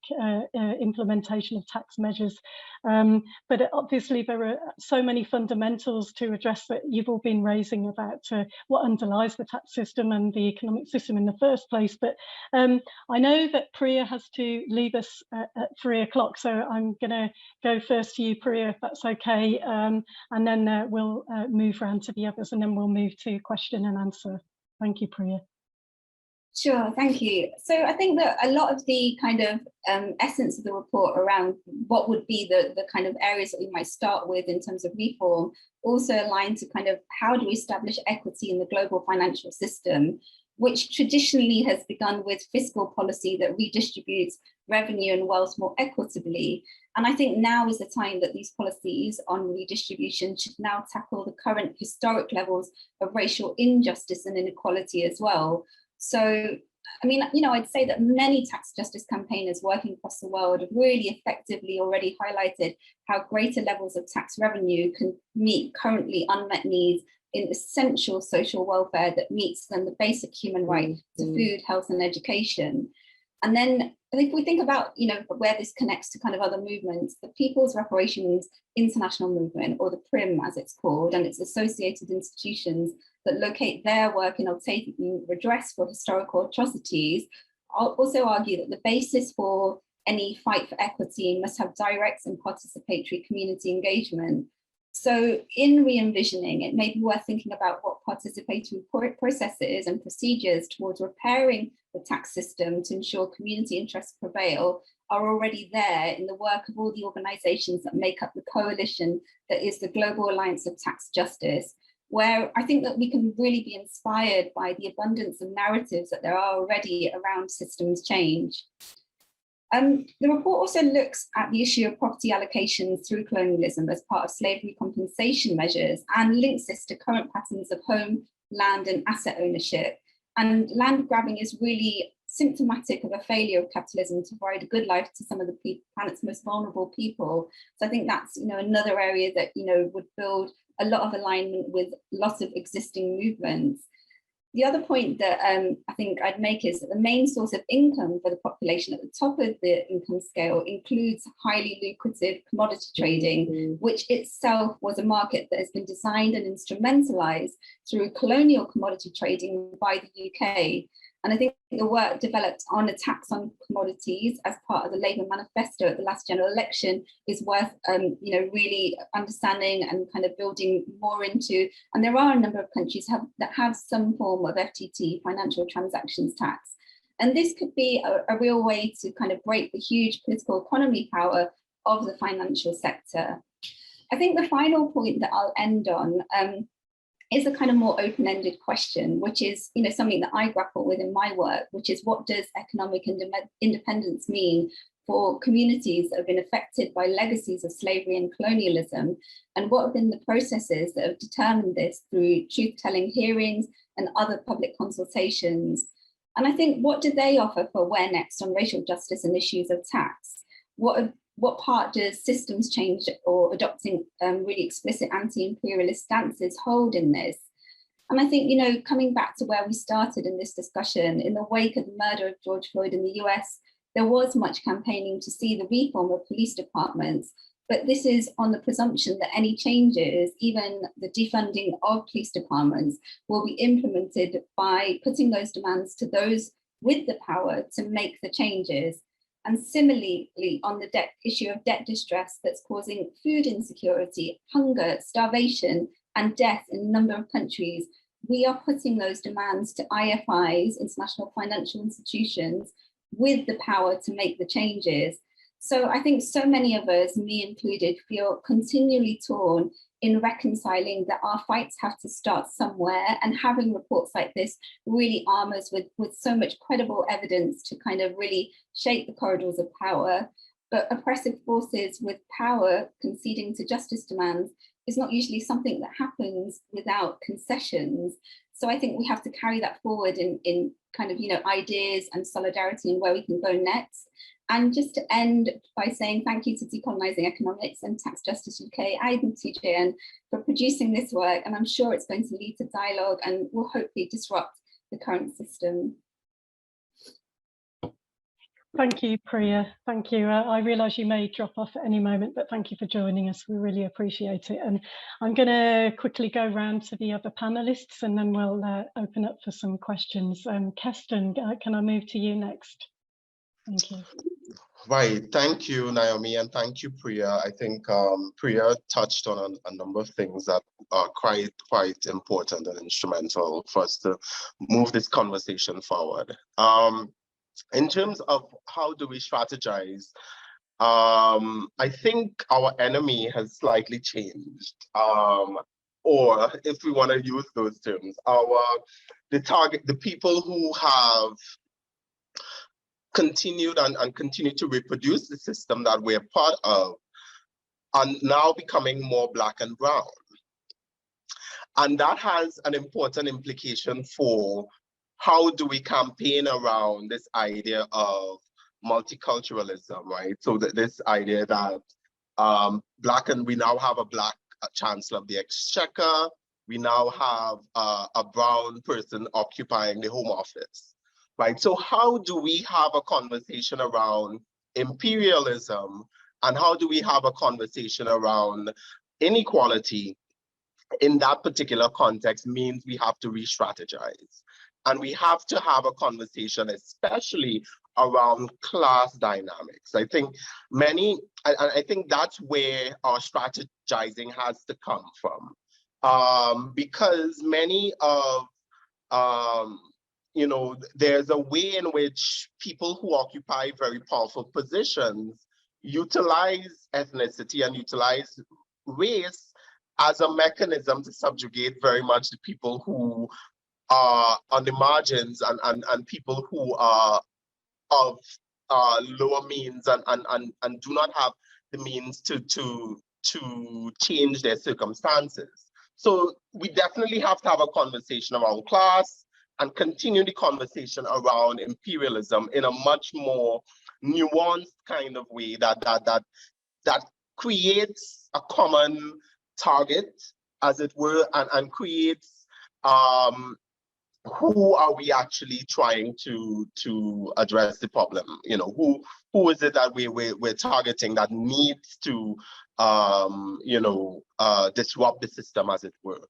implementation of tax measures. But obviously there are so many fundamentals to address that you've all been raising about what underlies the tax system and the economic system in the first place. But I know that Priya has to leave us at 3 o'clock, so I'm going to go first to you, Priya, if that's okay, and then we'll move around to the others, and then we'll move to question and answer. Thank you, Priya. Sure, thank you. So I think that a lot of the kind of essence of the report around what would be the kind of areas that we might start with in terms of reform also align to kind of how do we establish equity in the global financial system, which traditionally has begun with fiscal policy that redistributes revenue and wealth more equitably. And I think now is the time that these policies on redistribution should now tackle the current historic levels of racial injustice and inequality as well. So, I mean, I'd say that many tax justice campaigners working across the world have really effectively already highlighted how greater levels of tax revenue can meet currently unmet needs in essential social welfare that meets them the basic human right to food, health, and education. And then if we think about, where this connects to kind of other movements, the People's Reparations International Movement, or the PRIM as it's called, and its associated institutions that locate their work in obtaining redress for historical atrocities, I'll also argue that the basis for any fight for equity must have direct and participatory community engagement. So in re-envisioning, it may be worth thinking about what participatory processes and procedures towards repairing the tax system to ensure community interests prevail are already there in the work of all the organizations that make up the coalition that is the Global Alliance of Tax Justice, where I think that we can really be inspired by the abundance of narratives that there are already around systems change. The report also looks at the issue of property allocations through colonialism as part of slavery compensation measures and links this to current patterns of home, land and asset ownership. And land grabbing is really symptomatic of a failure of capitalism to provide a good life to some of the planet's most vulnerable people. So I think that's another area that would build a lot of alignment with lots of existing movements. The other point that I think I'd make is that the main source of income for the population at the top of the income scale includes highly lucrative commodity trading, which itself was a market that has been designed and instrumentalized through colonial commodity trading by the UK. And I think the work developed on a tax on commodities as part of the Labour manifesto at the last general election is worth, really understanding and kind of building more into. And there are a number of countries that have some form of FTT, financial transactions tax. And this could be a real way to kind of break the huge political economy power of the financial sector. I think the final point that I'll end on is a kind of more open-ended question, which is something that I grapple with in my work, which is what does economic independence mean for communities that have been affected by legacies of slavery and colonialism, and what have been the processes that have determined this through truth-telling hearings and other public consultations. And I think, what do they offer for Where Next on racial justice and issues of tax? What part does systems change or adopting really explicit anti-imperialist stances hold in this? And I think, coming back to where we started in this discussion, in the wake of the murder of George Floyd in the US, there was much campaigning to see the reform of police departments, but this is on the presumption that any changes, even the defunding of police departments, will be implemented by putting those demands to those with the power to make the changes. And similarly, on the issue of debt distress that's causing food insecurity, hunger, starvation, and death in a number of countries, we are putting those demands to IFIs, international financial institutions, with the power to make the changes. So I think so many of us, me included, feel continually torn in reconciling that our fights have to start somewhere, and having reports like this really arm us with so much credible evidence to kind of really shape the corridors of power. But oppressive forces with power conceding to justice demands is not usually something that happens without concessions. So I think we have to carry that forward in kind of, ideas and solidarity and where we can go next. And just to end by saying thank you to Decolonising Economics and Tax Justice UK and TJN for producing this work. And I'm sure it's going to lead to dialogue and will hopefully disrupt the current system. Thank you, Priya. Thank you. I realise you may drop off at any moment, but thank you for joining us. We really appreciate it. And I'm going to quickly go round to the other panellists and then we'll open up for some questions. Keston, can I move to you next? Thank you. Right, thank you, Naomi, and thank you, Priya. I think Priya touched on a number of things that are quite important and instrumental for us to move this conversation forward. In terms of how do we strategize, I think our enemy has slightly changed, or if we want to use those terms, the people who have continued and continue to reproduce the system that we're part of are now becoming more black and brown. And that has an important implication for how do we campaign around this idea of multiculturalism, right? So that this idea that we now have a black chancellor of the exchequer, we now have a brown person occupying the Home Office. Right, so how do we have a conversation around imperialism, and how do we have a conversation around inequality in that particular context means we have to re-strategize. And we have to have a conversation, especially around class dynamics. I think I think that's where our strategizing has to come from, because many of you know, there's a way in which people who occupy very powerful positions utilize ethnicity and utilize race as a mechanism to subjugate very much the people who are on the margins and people who are of lower means and do not have the means to change their circumstances. So we definitely have to have a conversation around class and continue the conversation around imperialism in a much more nuanced kind of way that creates a common target, as it were, and creates who are we actually trying to address the problem? You know, who is it that we're targeting that needs to disrupt the system, as it were?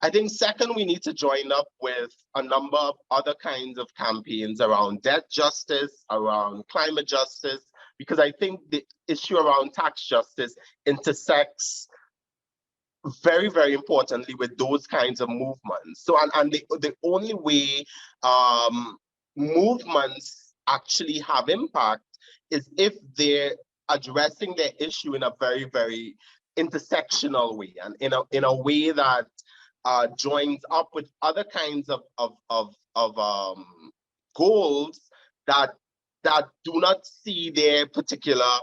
I think second, we need to join up with a number of other kinds of campaigns around debt justice, around climate justice, because I think the issue around tax justice intersects very, very importantly with those kinds of movements. So, and the only way movements actually have impact is if they're addressing their issue in a very, very intersectional way, and in a way that joins up with other kinds of goals that do not see their particular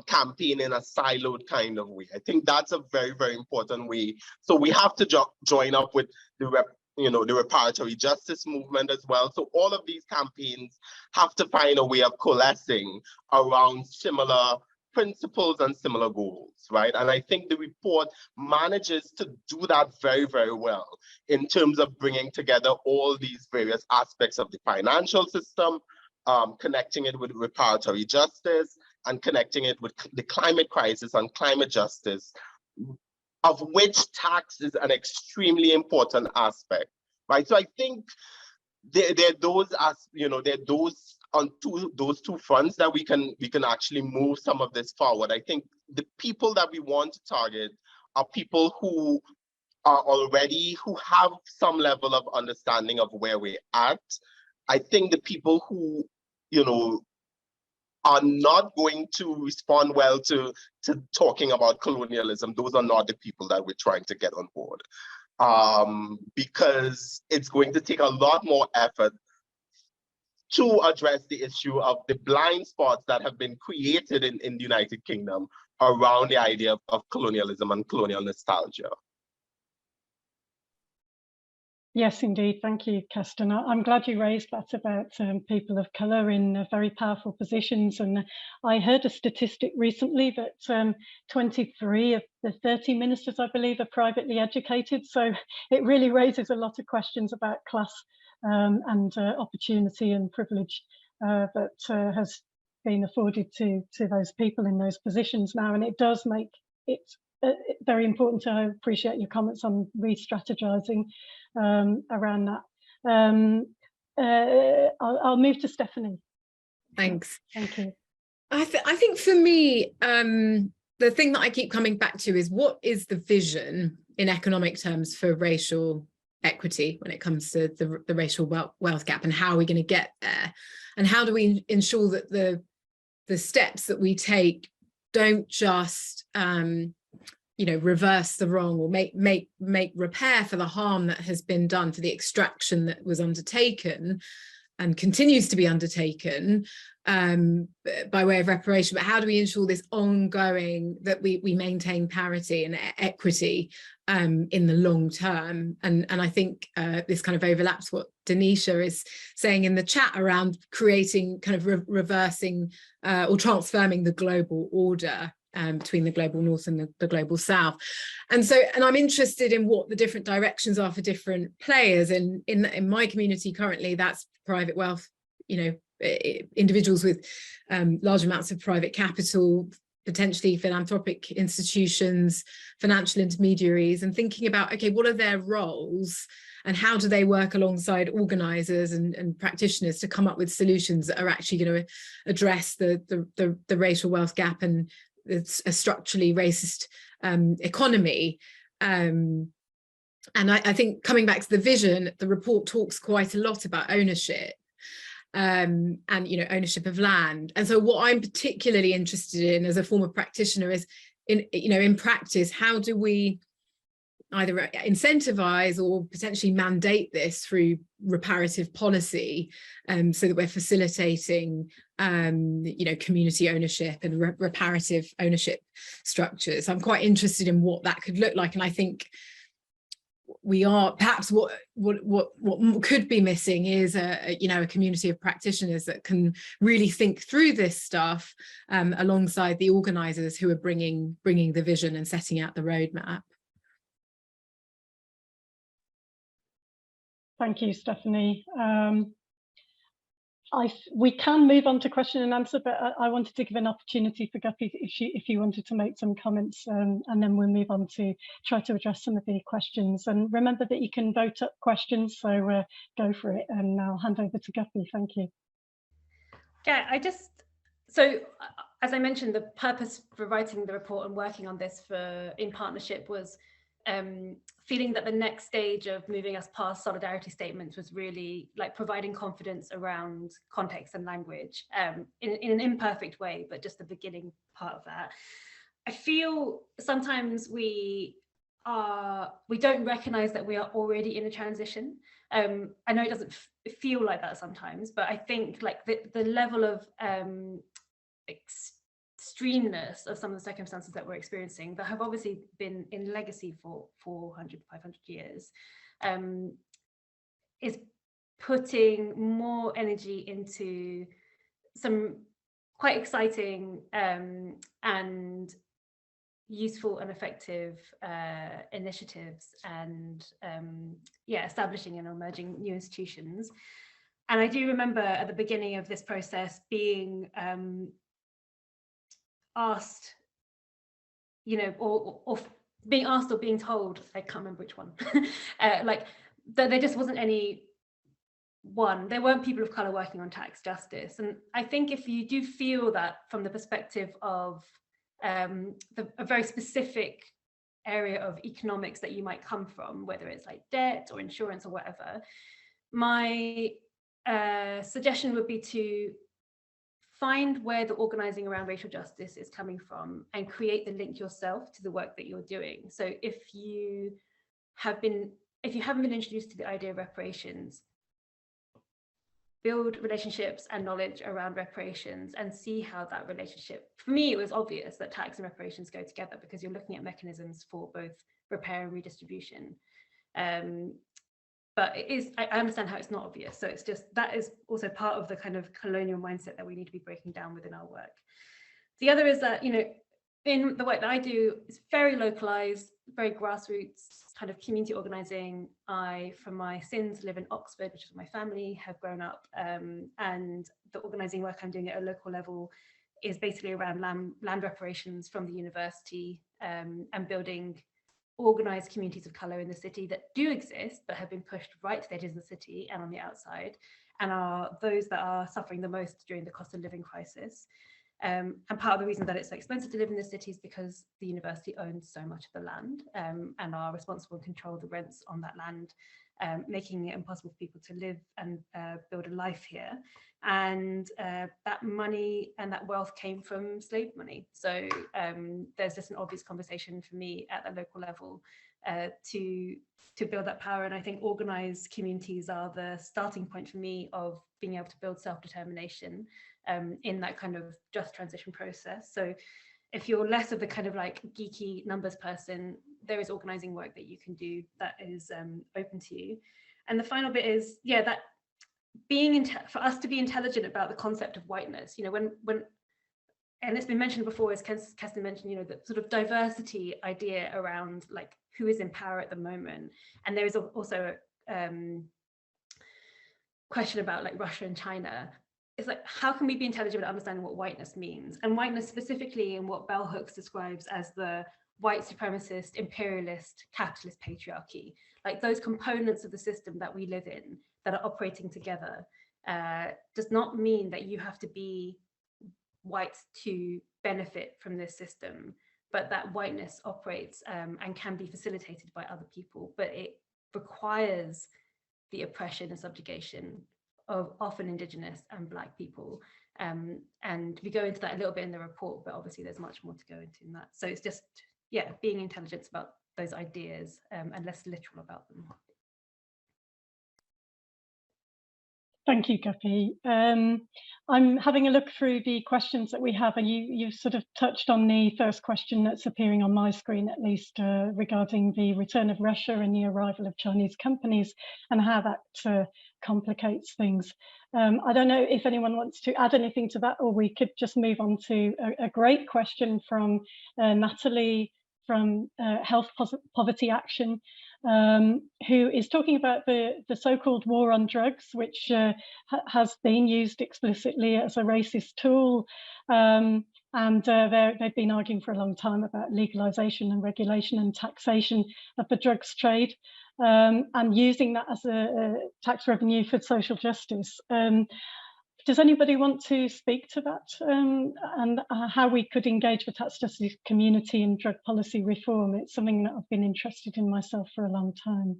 campaign in a siloed kind of way. I think that's a very, very important way. So we have to join up with the reparatory justice movement as well. So all of these campaigns have to find a way of coalescing around similar principles and similar goals, right? And I think the report manages to do that very, very well in terms of bringing together all these various aspects of the financial system, connecting it with reparatory justice, and connecting it with the climate crisis and climate justice, of which tax is an extremely important aspect, right? So I think there are those, as you know, there are those on those two fronts that we can actually move some of this forward. I think the people that we want to target are people who have some level of understanding of where we're at. I think the people who, you know, are not going to respond well to talking about colonialism, those are not the people that we're trying to get on board. Because it's going to take a lot more effort to address the issue of the blind spots that have been created in the United Kingdom around the idea of colonialism and colonial nostalgia. Yes, indeed. Thank you, Keston. I'm glad you raised that about people of colour in very powerful positions. And I heard a statistic recently that 23 of the 30 ministers, I believe, are privately educated. So it really raises a lot of questions about class and opportunity and privilege that has been afforded to those people in those positions now. And it does make it very important. I appreciate your comments on re-strategizing around that. I'll move to Stephanie. Thanks. Thank you. I think for me, the thing that I keep coming back to is, what is the vision in economic terms for racial equity when it comes to the racial wealth gap, and how are we going to get there, and how do we ensure that the steps that we take don't just reverse the wrong or make repair for the harm that has been done, for the extraction that was undertaken and continues to be undertaken by way of reparation. But how do we ensure this ongoing, that we maintain parity and equity in the long term? And I think this kind of overlaps what Denisha is saying in the chat around creating kind of reversing or transforming the global order between the global north and the global south. And I'm interested in what the different directions are for different players. And in my community currently, that's private wealth, individuals with large amounts of private capital, potentially philanthropic institutions, financial intermediaries, and thinking about, okay, what are their roles and how do they work alongside organisers and practitioners to come up with solutions that are actually going to address the racial wealth gap and a structurally racist economy. And I think coming back to the vision, the report talks quite a lot about ownership, and ownership of land. And so what I'm particularly interested in as a former practitioner is in practice, how do we either incentivize or potentially mandate this through reparative policy, so that we're facilitating community ownership and reparative ownership structures. I'm quite interested in what that could look like, and I think we are perhaps what could be missing is a community of practitioners that can really think through this stuff, alongside the organisers who are bringing the vision and setting out the roadmap. Thank you, Stephanie. We can move on to question and answer, but I wanted to give an opportunity for Guppi if you wanted to make some comments, and then we'll move on to try to address some of the questions. And remember that you can vote up questions, so go for it. And I'll hand over to Guppi. Thank you. Yeah, so as I mentioned, the purpose for writing the report and working on this in partnership was feeling that the next stage of moving us past solidarity statements was really like providing confidence around context and language, in an imperfect way, but just the beginning part of that. I feel sometimes we don't recognize that we are already in a transition. I know it doesn't feel like that sometimes, but I think like the level of extremeness of some of the circumstances that we're experiencing that have obviously been in legacy for 400, 500 years, is putting more energy into some quite exciting and useful and effective initiatives, and establishing and emerging new institutions. And I do remember at the beginning of this process being asked, or being asked or being told, I can't remember which one, like that there just wasn't there weren't people of colour working on tax justice. And I think if you do feel that from the perspective of a very specific area of economics that you might come from, whether it's like debt or insurance or whatever, my suggestion would be to find where the organising around racial justice is coming from and create the link yourself to the work that you're doing. So if you haven't been introduced to the idea of reparations, build relationships and knowledge around reparations and see how that relationship, for me, it was obvious that tax and reparations go together because you're looking at mechanisms for both repair and redistribution. But I understand how it's not obvious. So it's just, that is also part of the kind of colonial mindset that we need to be breaking down within our work. The other is that, in the work that I do, it's very localized, very grassroots kind of community organising. I, from my sins, live in Oxford, which is where my family have grown up. And the organising work I'm doing at a local level is basically around land reparations from the university, and building organised communities of colour in the city that do exist but have been pushed right to the edges of the city and on the outside, and are those that are suffering the most during the cost of living crisis. And part of the reason that it's so expensive to live in the city is because the university owns so much of the land, and are responsible and control the rents on that land, making it impossible for people to live and build a life here. And that money and that wealth came from slave money. So there's just an obvious conversation for me at the local level to build that power. And I think organised communities are the starting point for me of being able to build self-determination in that kind of just transition process. So if you're less of the kind of like geeky numbers person, there is organising work that you can do that is open to you. And the final bit is, that for us to be intelligent about the concept of whiteness, when and it's been mentioned before, as Kerstin mentioned, the sort of diversity idea around like who is in power at the moment. And there is also a question about like Russia and China. It's like, how can we be intelligent about understanding what whiteness means? And whiteness specifically in what Bell Hooks describes as the white supremacist, imperialist, capitalist patriarchy, like those components of the system that we live in that are operating together, does not mean that you have to be white to benefit from this system. but that whiteness operates and can be facilitated by other people, but it requires the oppression and subjugation of often Indigenous and Black people. And we go into that a little bit in the report, but obviously there's much more to go into in that. So it's just, yeah, being intelligent about those ideas and less literal about them. Thank you, Guppi. I'm having a look through the questions that we have, and you've sort of touched on the first question that's appearing on my screen, at least, regarding the return of Russia and the arrival of Chinese companies and how that complicates things. I don't know if anyone wants to add anything to that, or we could just move on to a great question from Natalie from Health Poverty Action, who is talking about the so-called war on drugs, which has been used explicitly as a racist tool. And they've been arguing for a long time about legalization and regulation and taxation of the drugs trade, and using that as a tax revenue for social justice. Does anybody want to speak to that, and how we could engage the tax justice community in drug policy reform? It's something that I've been interested in myself for a long time.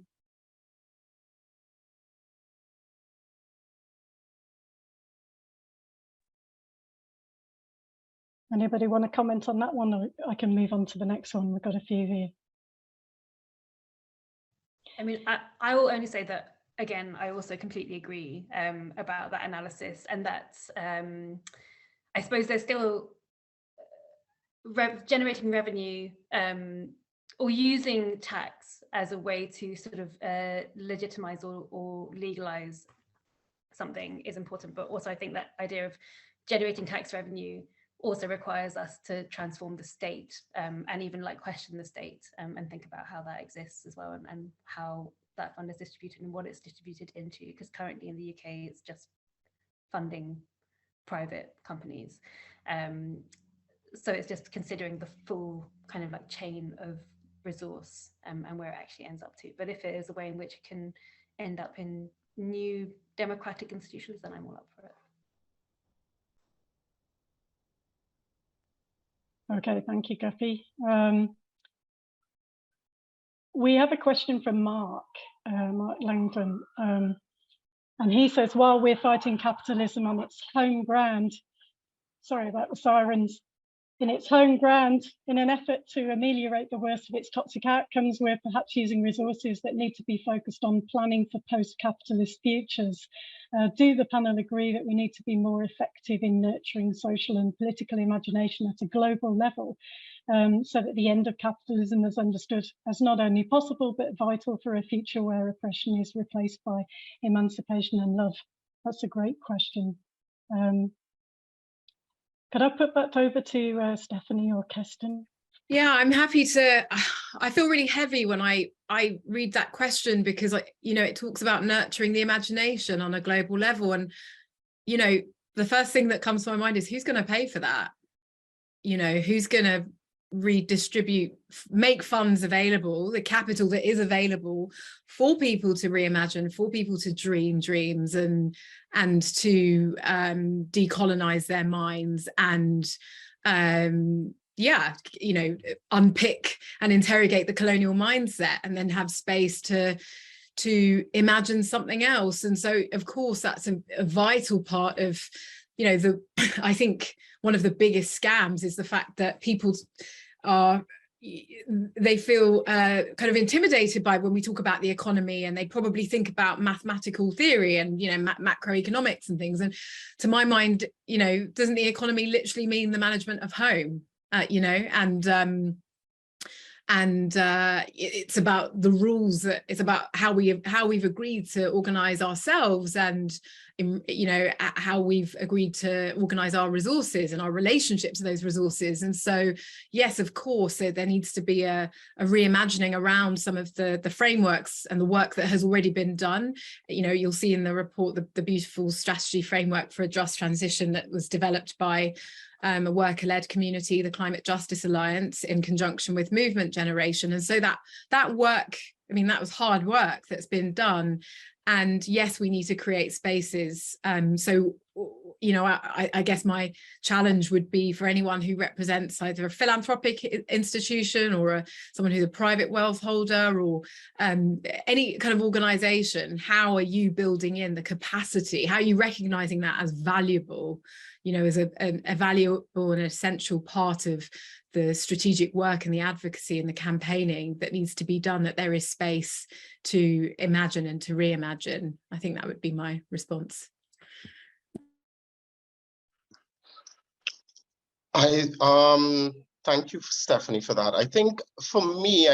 Anybody want to comment on that one, or I can move on to the next one? We've got a few here. I mean, I will only say that, again, I also completely agree about that analysis, and that I suppose there's still generating revenue or using tax as a way to sort of legitimize or legalize something is important. But also I think that idea of generating tax revenue also requires us to transform the state and even like question the state and think about how that exists as well, and how that fund is distributed and what it's distributed into, because currently in the UK it's just funding private companies. So it's just considering the full kind of like chain of resource and where it actually ends up to. But if it is a way in which it can end up in new democratic institutions, then I'm all up for it. Okay, thank you, Guppi. We have a question from Mark Langdon, and he says, while we're fighting capitalism on its home ground, sorry about the sirens, in its home ground, in an effort to ameliorate the worst of its toxic outcomes, we're perhaps using resources that need to be focused on planning for post-capitalist futures. Do the panel agree that we need to be more effective in nurturing social and political imagination at a global level, so that the end of capitalism is understood as not only possible, but vital for a future where oppression is replaced by emancipation and love? That's a great question. Could I put that over to Stephanie or Keston? Yeah, I'm happy to. I feel really heavy when I read that question, because, you know, it talks about nurturing the imagination on a global level. And, you know, the first thing that comes to my mind is, who's going to pay for that? You know, who's going to redistribute, make funds available, the capital that is available for people to reimagine, for people to dream dreams and to decolonize their minds and yeah, you know, unpick and interrogate the colonial mindset, and then have space to imagine something else. And so, of course, that's a vital part of, you know, I think one of the biggest scams is the fact that people they feel kind of intimidated by when we talk about the economy, and they probably think about mathematical theory and, you know, macroeconomics and things. And to my mind, you know, doesn't the economy literally mean the management of home? You know, and it's about the rules, that it's about how we've agreed to organize ourselves, and, you know, how we've agreed to organize our resources and our relationships to those resources. And so, yes, of course, there needs to be a reimagining around some of the frameworks and the work that has already been done. You know, you'll see in the report the beautiful strategy framework for a just transition that was developed by a worker-led community, the Climate Justice Alliance, in conjunction with Movement Generation. And so that work, I mean, that was hard work that's been done. And yes, we need to create spaces. So you know, I guess my challenge would be for anyone who represents either a philanthropic institution or someone who's a private wealth holder, or any kind of organization. How are you building in the capacity? How are you recognizing that as valuable, you know, as a valuable and essential part of the strategic work and the advocacy and the campaigning that needs to be done, that there is space to imagine and to reimagine? I think that would be my response. Thank you, Stephanie, for that. I think for me,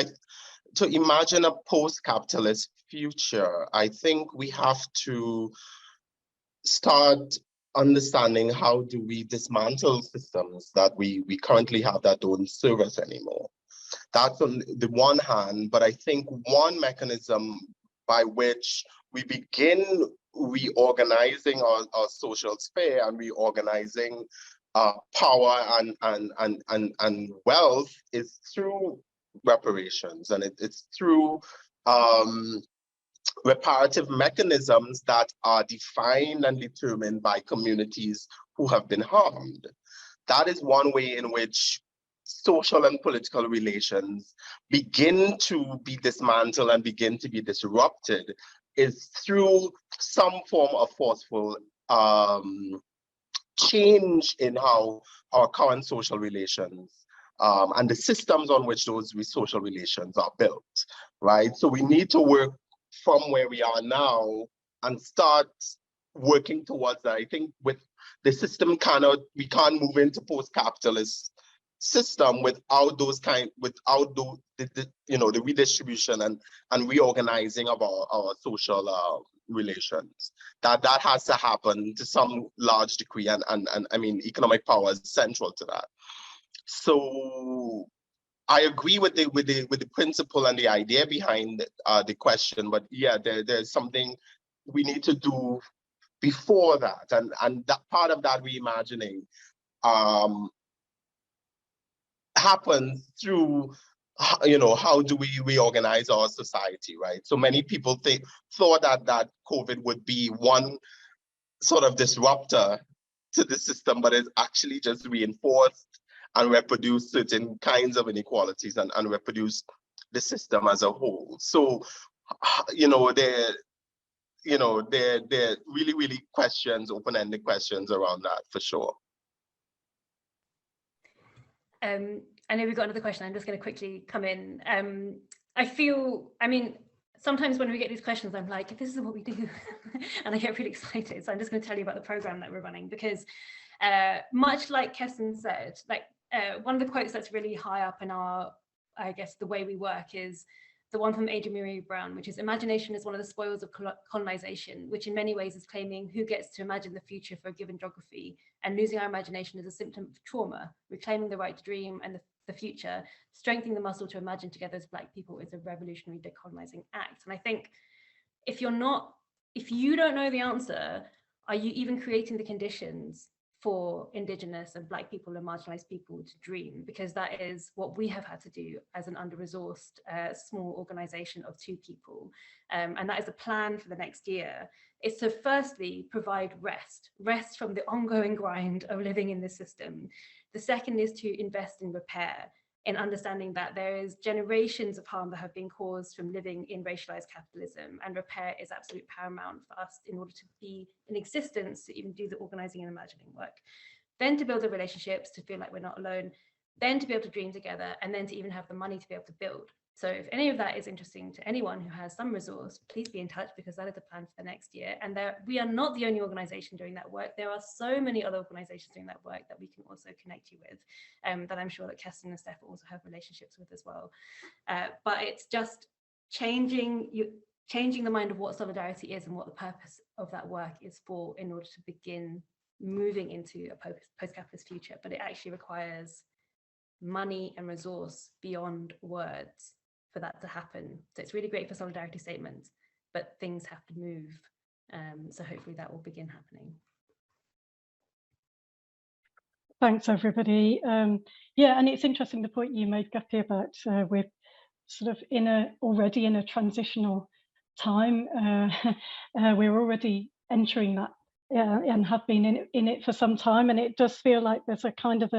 to imagine a post-capitalist future, I think we have to start understanding how do we dismantle systems that we currently have that don't serve us anymore. That's on the one hand, but I think one mechanism by which we begin reorganizing our social sphere and reorganizing power and wealth is through reparations, and it's through reparative mechanisms that are defined and determined by communities who have been harmed. That is one way in which social and political relations begin to be dismantled and begin to be disrupted, is through some form of forceful change in how our current social relations and the systems on which those social relations are built, right? So we need to work from where we are now and start working towards that. I think with the system we can't move into post-capitalist system without the redistribution and reorganizing of our social relations. That has to happen to some large degree, and I mean, economic power is central to that. So I agree with the principle and the idea behind the question, but yeah, there's something we need to do before that, and that part of that reimagining happens through, you know, how do we reorganize our society, right? So many people thought that COVID would be one sort of disruptor to the system, but it's actually just reinforced and reproduced certain kinds of inequalities and reproduce the system as a whole. So, there really, really open-ended questions around that for sure. I know we've got another question. I'm just going to quickly come in. Sometimes when we get these questions, I'm like, this is what we do. And I get really excited. So I'm just going to tell you about the program that we're running, because much like Keston said, one of the quotes that's really high up in our, I guess, the way we work is the one from Adrienne Maree Brown, which is imagination is one of the spoils of colonization, which in many ways is claiming who gets to imagine the future for a given geography, and losing our imagination is a symptom of trauma. Reclaiming the right to dream and the future, strengthening the muscle to imagine together as Black people is a revolutionary decolonizing act. And I think if you don't know the answer, are you even creating the conditions for Indigenous and Black people and marginalized people to dream? Because that is what we have had to do as an under-resourced small organization of 2 people. And that is the plan for the next year, is to firstly provide rest from the ongoing grind of living in this system. The second is to invest in repair, in understanding that there is generations of harm that have been caused from living in racialized capitalism, and repair is absolute paramount for us in order to be in existence to even do the organizing and imagining work. Then to build the relationships, to feel like we're not alone, then to be able to dream together, and then to even have the money to be able to build. So if any of that is interesting to anyone who has some resource, please be in touch, because that is the plan for the next year. And we are not the only organization doing that work. There are so many other organizations doing that work that we can also connect you with, that I'm sure that Keston and Steph also have relationships with as well. But it's just changing the mind of what solidarity is and what the purpose of that work is for, in order to begin moving into a post-capitalist future. But it actually requires money and resource beyond words for that to happen. So it's really great for solidarity statements, but things have to move. So hopefully that will begin happening. Thanks, everybody. Yeah, and it's interesting the point you made, Guppi, about we're sort of already in a transitional time. We're already entering that and have been in it for some time, and it does feel like there's a kind of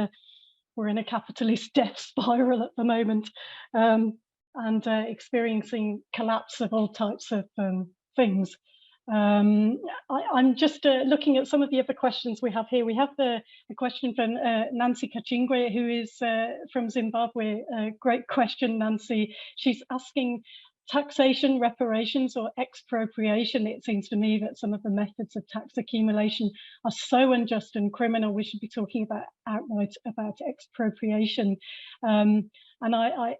we're in a capitalist death spiral at the moment, and experiencing collapse of all types of things. I'm just looking at some of the other questions we have here. We have a question from Nancy Kachingwe, who is from Zimbabwe. Great question, Nancy. She's asking, taxation, reparations, or expropriation? It seems to me that some of the methods of tax accumulation are so unjust and criminal, we should be talking outright about expropriation. And I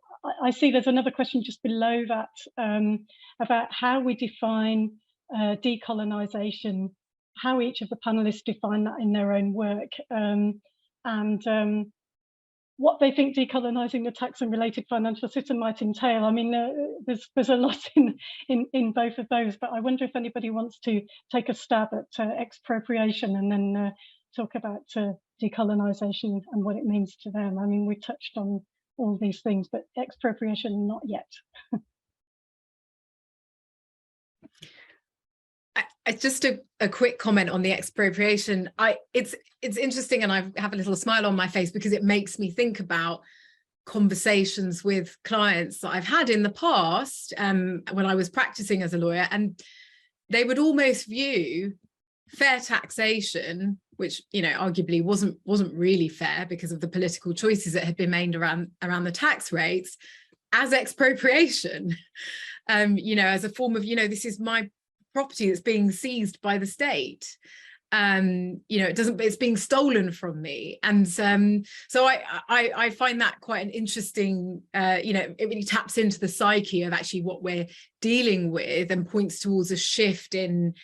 see there's another question just below that about how we define decolonisation, how each of the panelists define that in their own work, and what they think decolonising the tax and related financial system might entail. I mean, there's a lot in both of those, but I wonder if anybody wants to take a stab at expropriation and then talk about decolonisation and what it means to them. I mean, we touched on all these things, but expropriation, not yet. Just a quick comment on the expropriation. It's interesting, and I have a little smile on my face because it makes me think about conversations with clients that I've had in the past when I was practicing as a lawyer, and they would almost view fair taxation, which, you know, arguably wasn't really fair because of the political choices that had been made around the tax rates, as expropriation. You know, as a form of, you know, this is my property that's being seized by the state. You know, it's being stolen from me. And so I find that quite an interesting, you know, it really taps into the psyche of actually what we're dealing with and points towards a shift in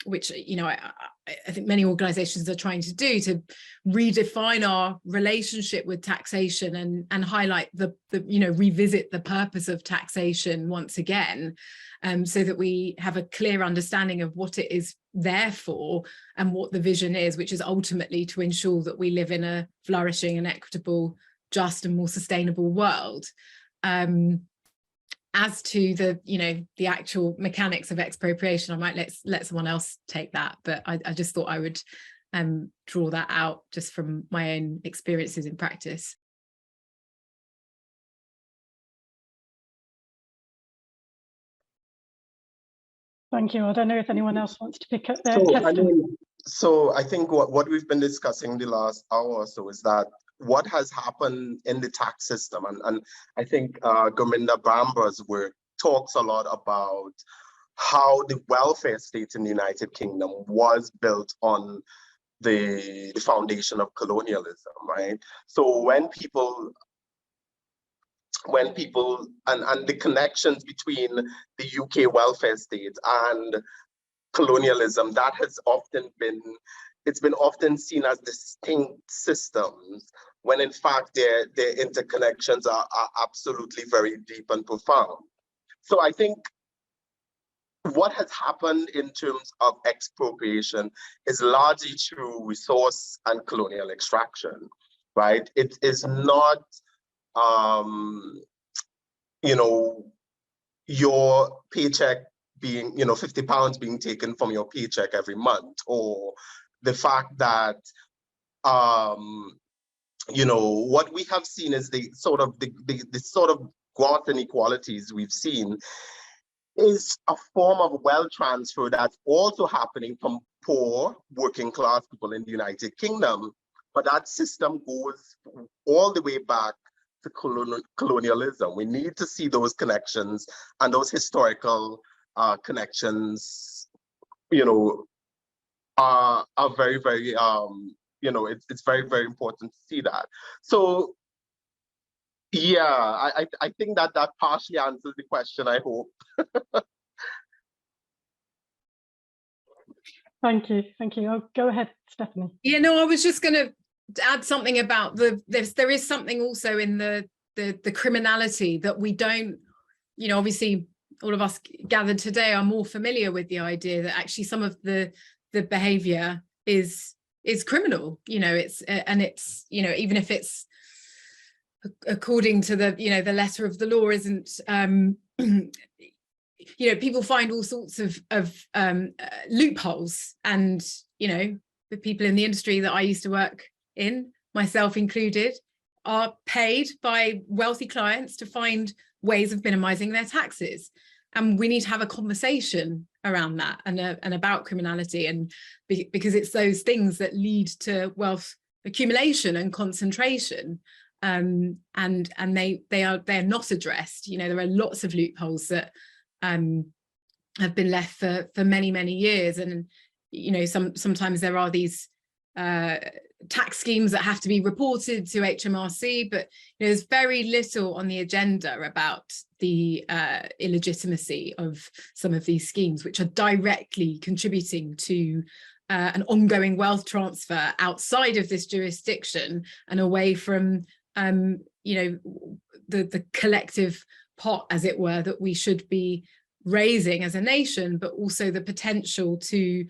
which, you know, I think many organizations are trying to do, to redefine our relationship with taxation and highlight the you know, revisit the purpose of taxation once again, so that we have a clear understanding of what it is there for and what the vision is, which is ultimately to ensure that we live in a flourishing and equitable, just and more sustainable world. As to the, you know, the actual mechanics of expropriation, I might let someone else take that, but I just thought I would draw that out just from my own experiences in practice. Thank you. I don't know if anyone else wants to pick up there. So I think what we've been discussing the last hour or so is that what has happened in the tax system, and I think Gurminder Bambra's work talks a lot about how the welfare state in the United Kingdom was built on the foundation of colonialism, right? So when people and the connections between the UK welfare state and colonialism, that has often been, it's been often seen as distinct systems, when in fact their interconnections are absolutely very deep and profound. So I think what has happened in terms of expropriation is largely through resource and colonial extraction, right? It is not, you know, your paycheck being, you know, £50 being taken from your paycheck every month, or the fact that, you know, what we have seen is the sort of growth inequalities we've seen is a form of wealth transfer that's also happening from poor working class people in the United Kingdom. But that system goes all the way back to colonialism. We need to see those connections, and those historical connections, you know, are very, very, you know, it's very, very important to see that. So, yeah, I think that partially answers the question, I hope. Thank you. Oh, go ahead, Stephanie. Yeah, no, I was just going to add something about there is something also in the criminality that we don't, you know, obviously all of us gathered today are more familiar with the idea that actually some of the behavior is criminal, you know, it's you know, even if it's according to the, you know, the letter of the law isn't people find all sorts of loopholes, and the people in the industry that I used to work in, myself included, are paid by wealthy clients to find ways of minimizing their taxes. And we need to have a conversation around that and about criminality, and because it's those things that lead to wealth accumulation and concentration, and they're not addressed. There are lots of loopholes that have been left for many years, and sometimes there are these tax schemes that have to be reported to HMRC, but there's very little on the agenda about the illegitimacy of some of these schemes, which are directly contributing to an ongoing wealth transfer outside of this jurisdiction and away from the collective pot, as it were, that we should be raising as a nation, but also the potential to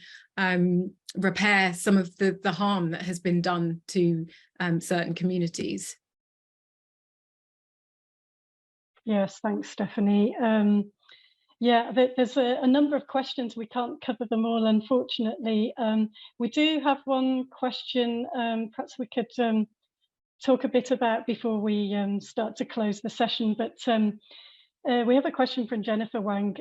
repair some of the harm that has been done to certain communities. Yes, thanks, Stephanie. Yeah, there's a number of questions. We can't cover them all, unfortunately. We do have one question perhaps we could talk a bit about before we start to close the session, but we have a question from Jennifer Wang.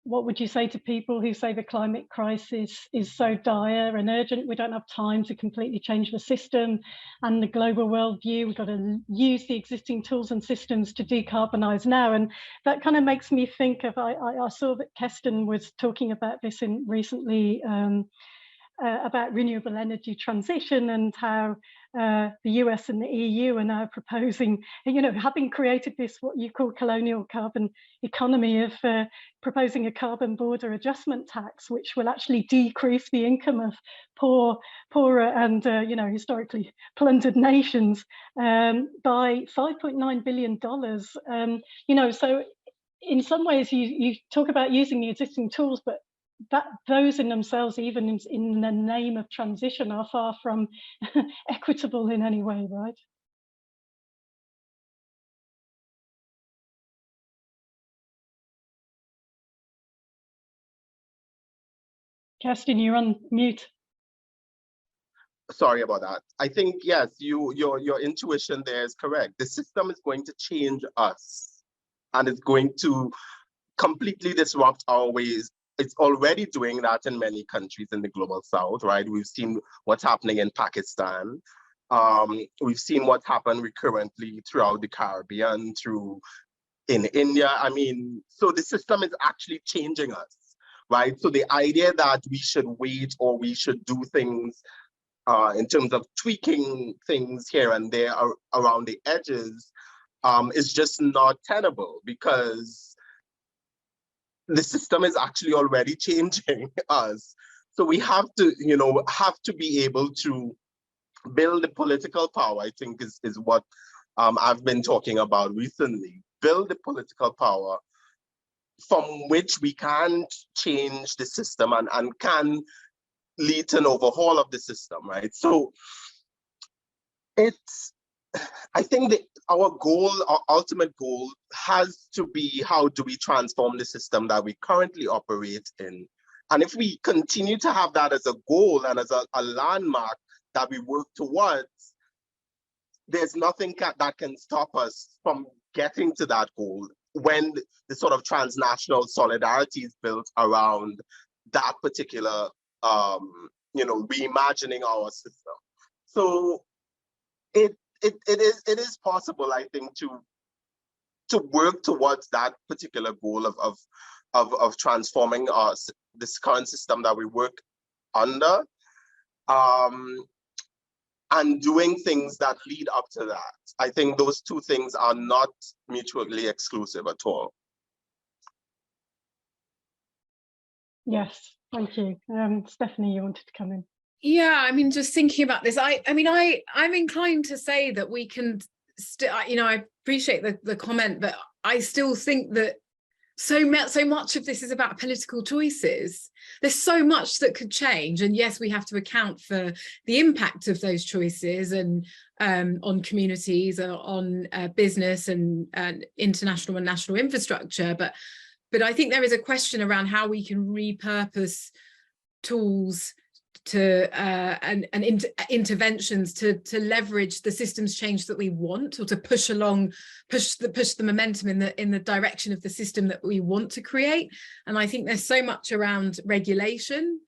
What would you say to people who say the climate crisis is so dire and urgent, we don't have time to completely change the system and the global worldview, we've got to use the existing tools and systems to decarbonise now? And that kind of makes me think of, I saw that Keston was talking about this recently, about renewable energy transition, and how the US and the EU are now proposing, having created this, what you call colonial carbon economy, of proposing a carbon border adjustment tax, which will actually decrease the income of poorer and historically plundered nations by $5.9 billion. So in some ways you talk about using the existing tools, but those in themselves, even in the name of transition, are far from equitable in any way, right? Kerstin, you're on mute. Sorry about that. I think, yes, your intuition there is correct. The system is going to change us, and it's going to completely disrupt our ways. It's already doing that in many countries in the global south, right? We've seen what's happening in Pakistan. We've seen what's happened recurrently throughout the Caribbean, in India. I mean, so the system is actually changing us, right? So the idea that we should wait or we should do things in terms of tweaking things here and there around the edges is just not tenable, because the system is actually already changing us. So we have to, be able to build the political power, I think is what I've been talking about recently. Build the political power from which we can change the system and can lead to an overhaul of the system, right? So I think our goal, our ultimate goal, has to be, how do we transform the system that we currently operate in? And if we continue to have that as a goal and as a landmark that we work towards, there's nothing that can stop us from getting to that goal when the sort of transnational solidarity is built around that particular, reimagining our system. So it is possible, I think, to work towards that particular goal of transforming this current system that we work under, and doing things that lead up to that. I think those two things are not mutually exclusive at all. Yes, thank you. Stephanie, you wanted to come in. Yeah, I mean, just thinking about this, I'm inclined to say that we can still, I appreciate the comment, but I still think that so much of this is about political choices. There's so much that could change, and yes, we have to account for the impact of those choices and on communities, on business and international and national infrastructure. But But I think there is a question around how we can repurpose tools to interventions to leverage the systems change that we want, or to push the momentum in the direction of the system that we want to create. And I think there's so much around regulation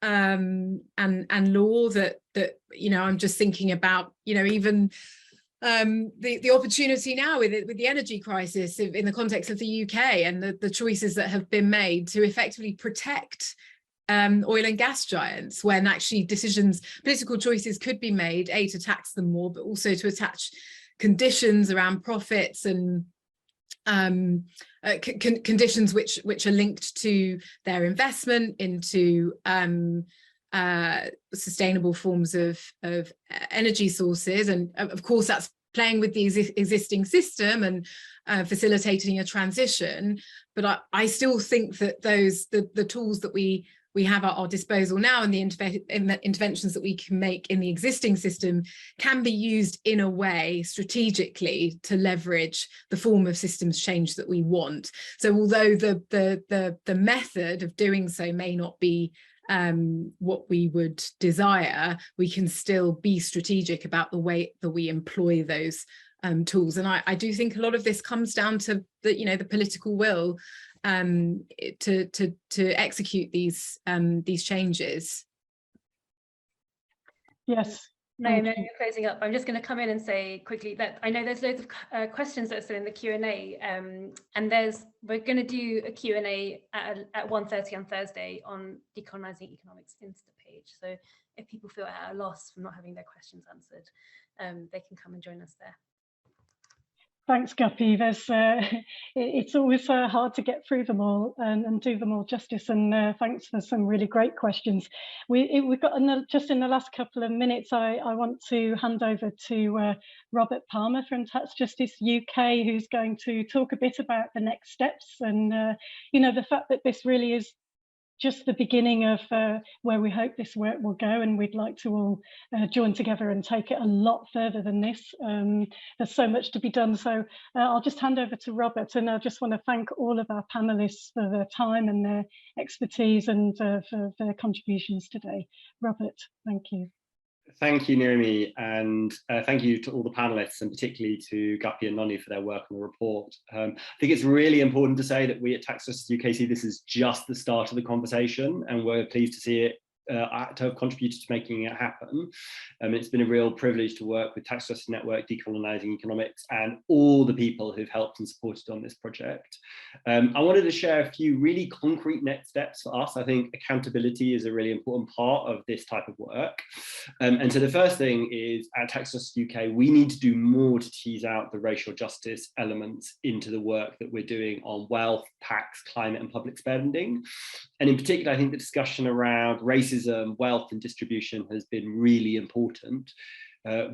and law that I'm just thinking about, even the opportunity now with the energy crisis in the context of the UK, and the choices that have been made to effectively protect oil and gas giants, when actually political choices could be made, to tax them more, but also to attach conditions around profits and conditions which are linked to their investment into sustainable forms of energy sources. And of course that's playing with the existing system and facilitating a transition. But I still think that the tools that we have at our disposal now, and the interventions that we can make in the existing system, can be used in a way strategically to leverage the form of systems change that we want. So although the method of doing so may not be what we would desire, we can still be strategic about the way that we employ those tools. And I do think a lot of this comes down to the political will to execute these changes. Yes. No, you're closing up. I'm just going to come in and say quickly that I know there's loads of questions that are still in the Q&A, and we're going to do a Q&A at 1:30 on Thursday on Decolonising Economics Insta page. So if people feel at a loss from not having their questions answered, they can come and join us there. Thanks, Guppi. It's always hard to get through them all and do them all justice. And thanks for some really great questions. We've got just in the last couple of minutes, I want to hand over to Robert Palmer from Tax Justice UK, who's going to talk a bit about the next steps and the fact that this really is just the beginning of where we hope this work will go, and we'd like to all join together and take it a lot further than this. There's so much to be done, so I'll just hand over to Robert, and I just want to thank all of our panelists for their time and their expertise and for their contributions today. Robert, thank you. Thank you, Naomi, and thank you to all the panelists, and particularly to Guppi and Noni for their work on the report. I think it's really important to say that we at Tax Justice UK see this is just the start of the conversation, and we're pleased to see it to have contributed to making it happen. It's been a real privilege to work with Tax Justice Network, Decolonising Economics, and all the people who've helped and supported on this project. I wanted to share a few really concrete next steps for us. I think accountability is a really important part of this type of work. And so the first thing is, at Tax Justice UK, we need to do more to tease out the racial justice elements into the work that we're doing on wealth, tax, climate, and public spending. And in particular, I think the discussion around racism, wealth, and distribution has been really important.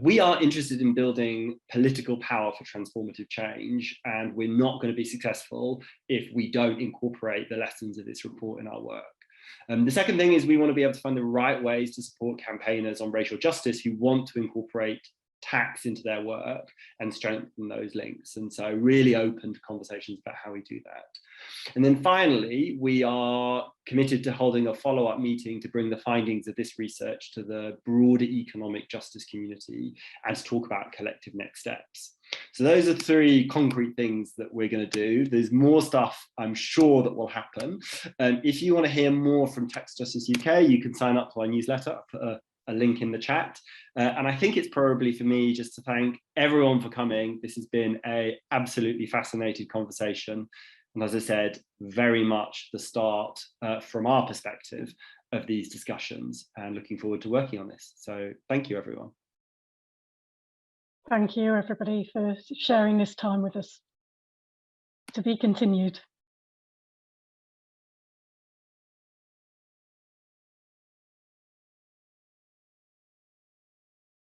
We are interested in building political power for transformative change, and we're not going to be successful if we don't incorporate the lessons of this report in our work. The second thing is we want to be able to find the right ways to support campaigners on racial justice who want to incorporate tax into their work and strengthen those links. And so really open to conversations about how we do that. And then finally, we are committed to holding a follow-up meeting to bring the findings of this research to the broader economic justice community and to talk about collective next steps. So those are three concrete things that we're going to do. There's more stuff I'm sure that will happen. If you want to hear more from Tax Justice UK, you can sign up to our newsletter. I'll put a link in the chat. And I think it's probably for me just to thank everyone for coming. This has been an absolutely fascinating conversation. And as I said, very much the start from our perspective of these discussions, and looking forward to working on this. So thank you, everyone. Thank you, everybody, for sharing this time with us. To be continued.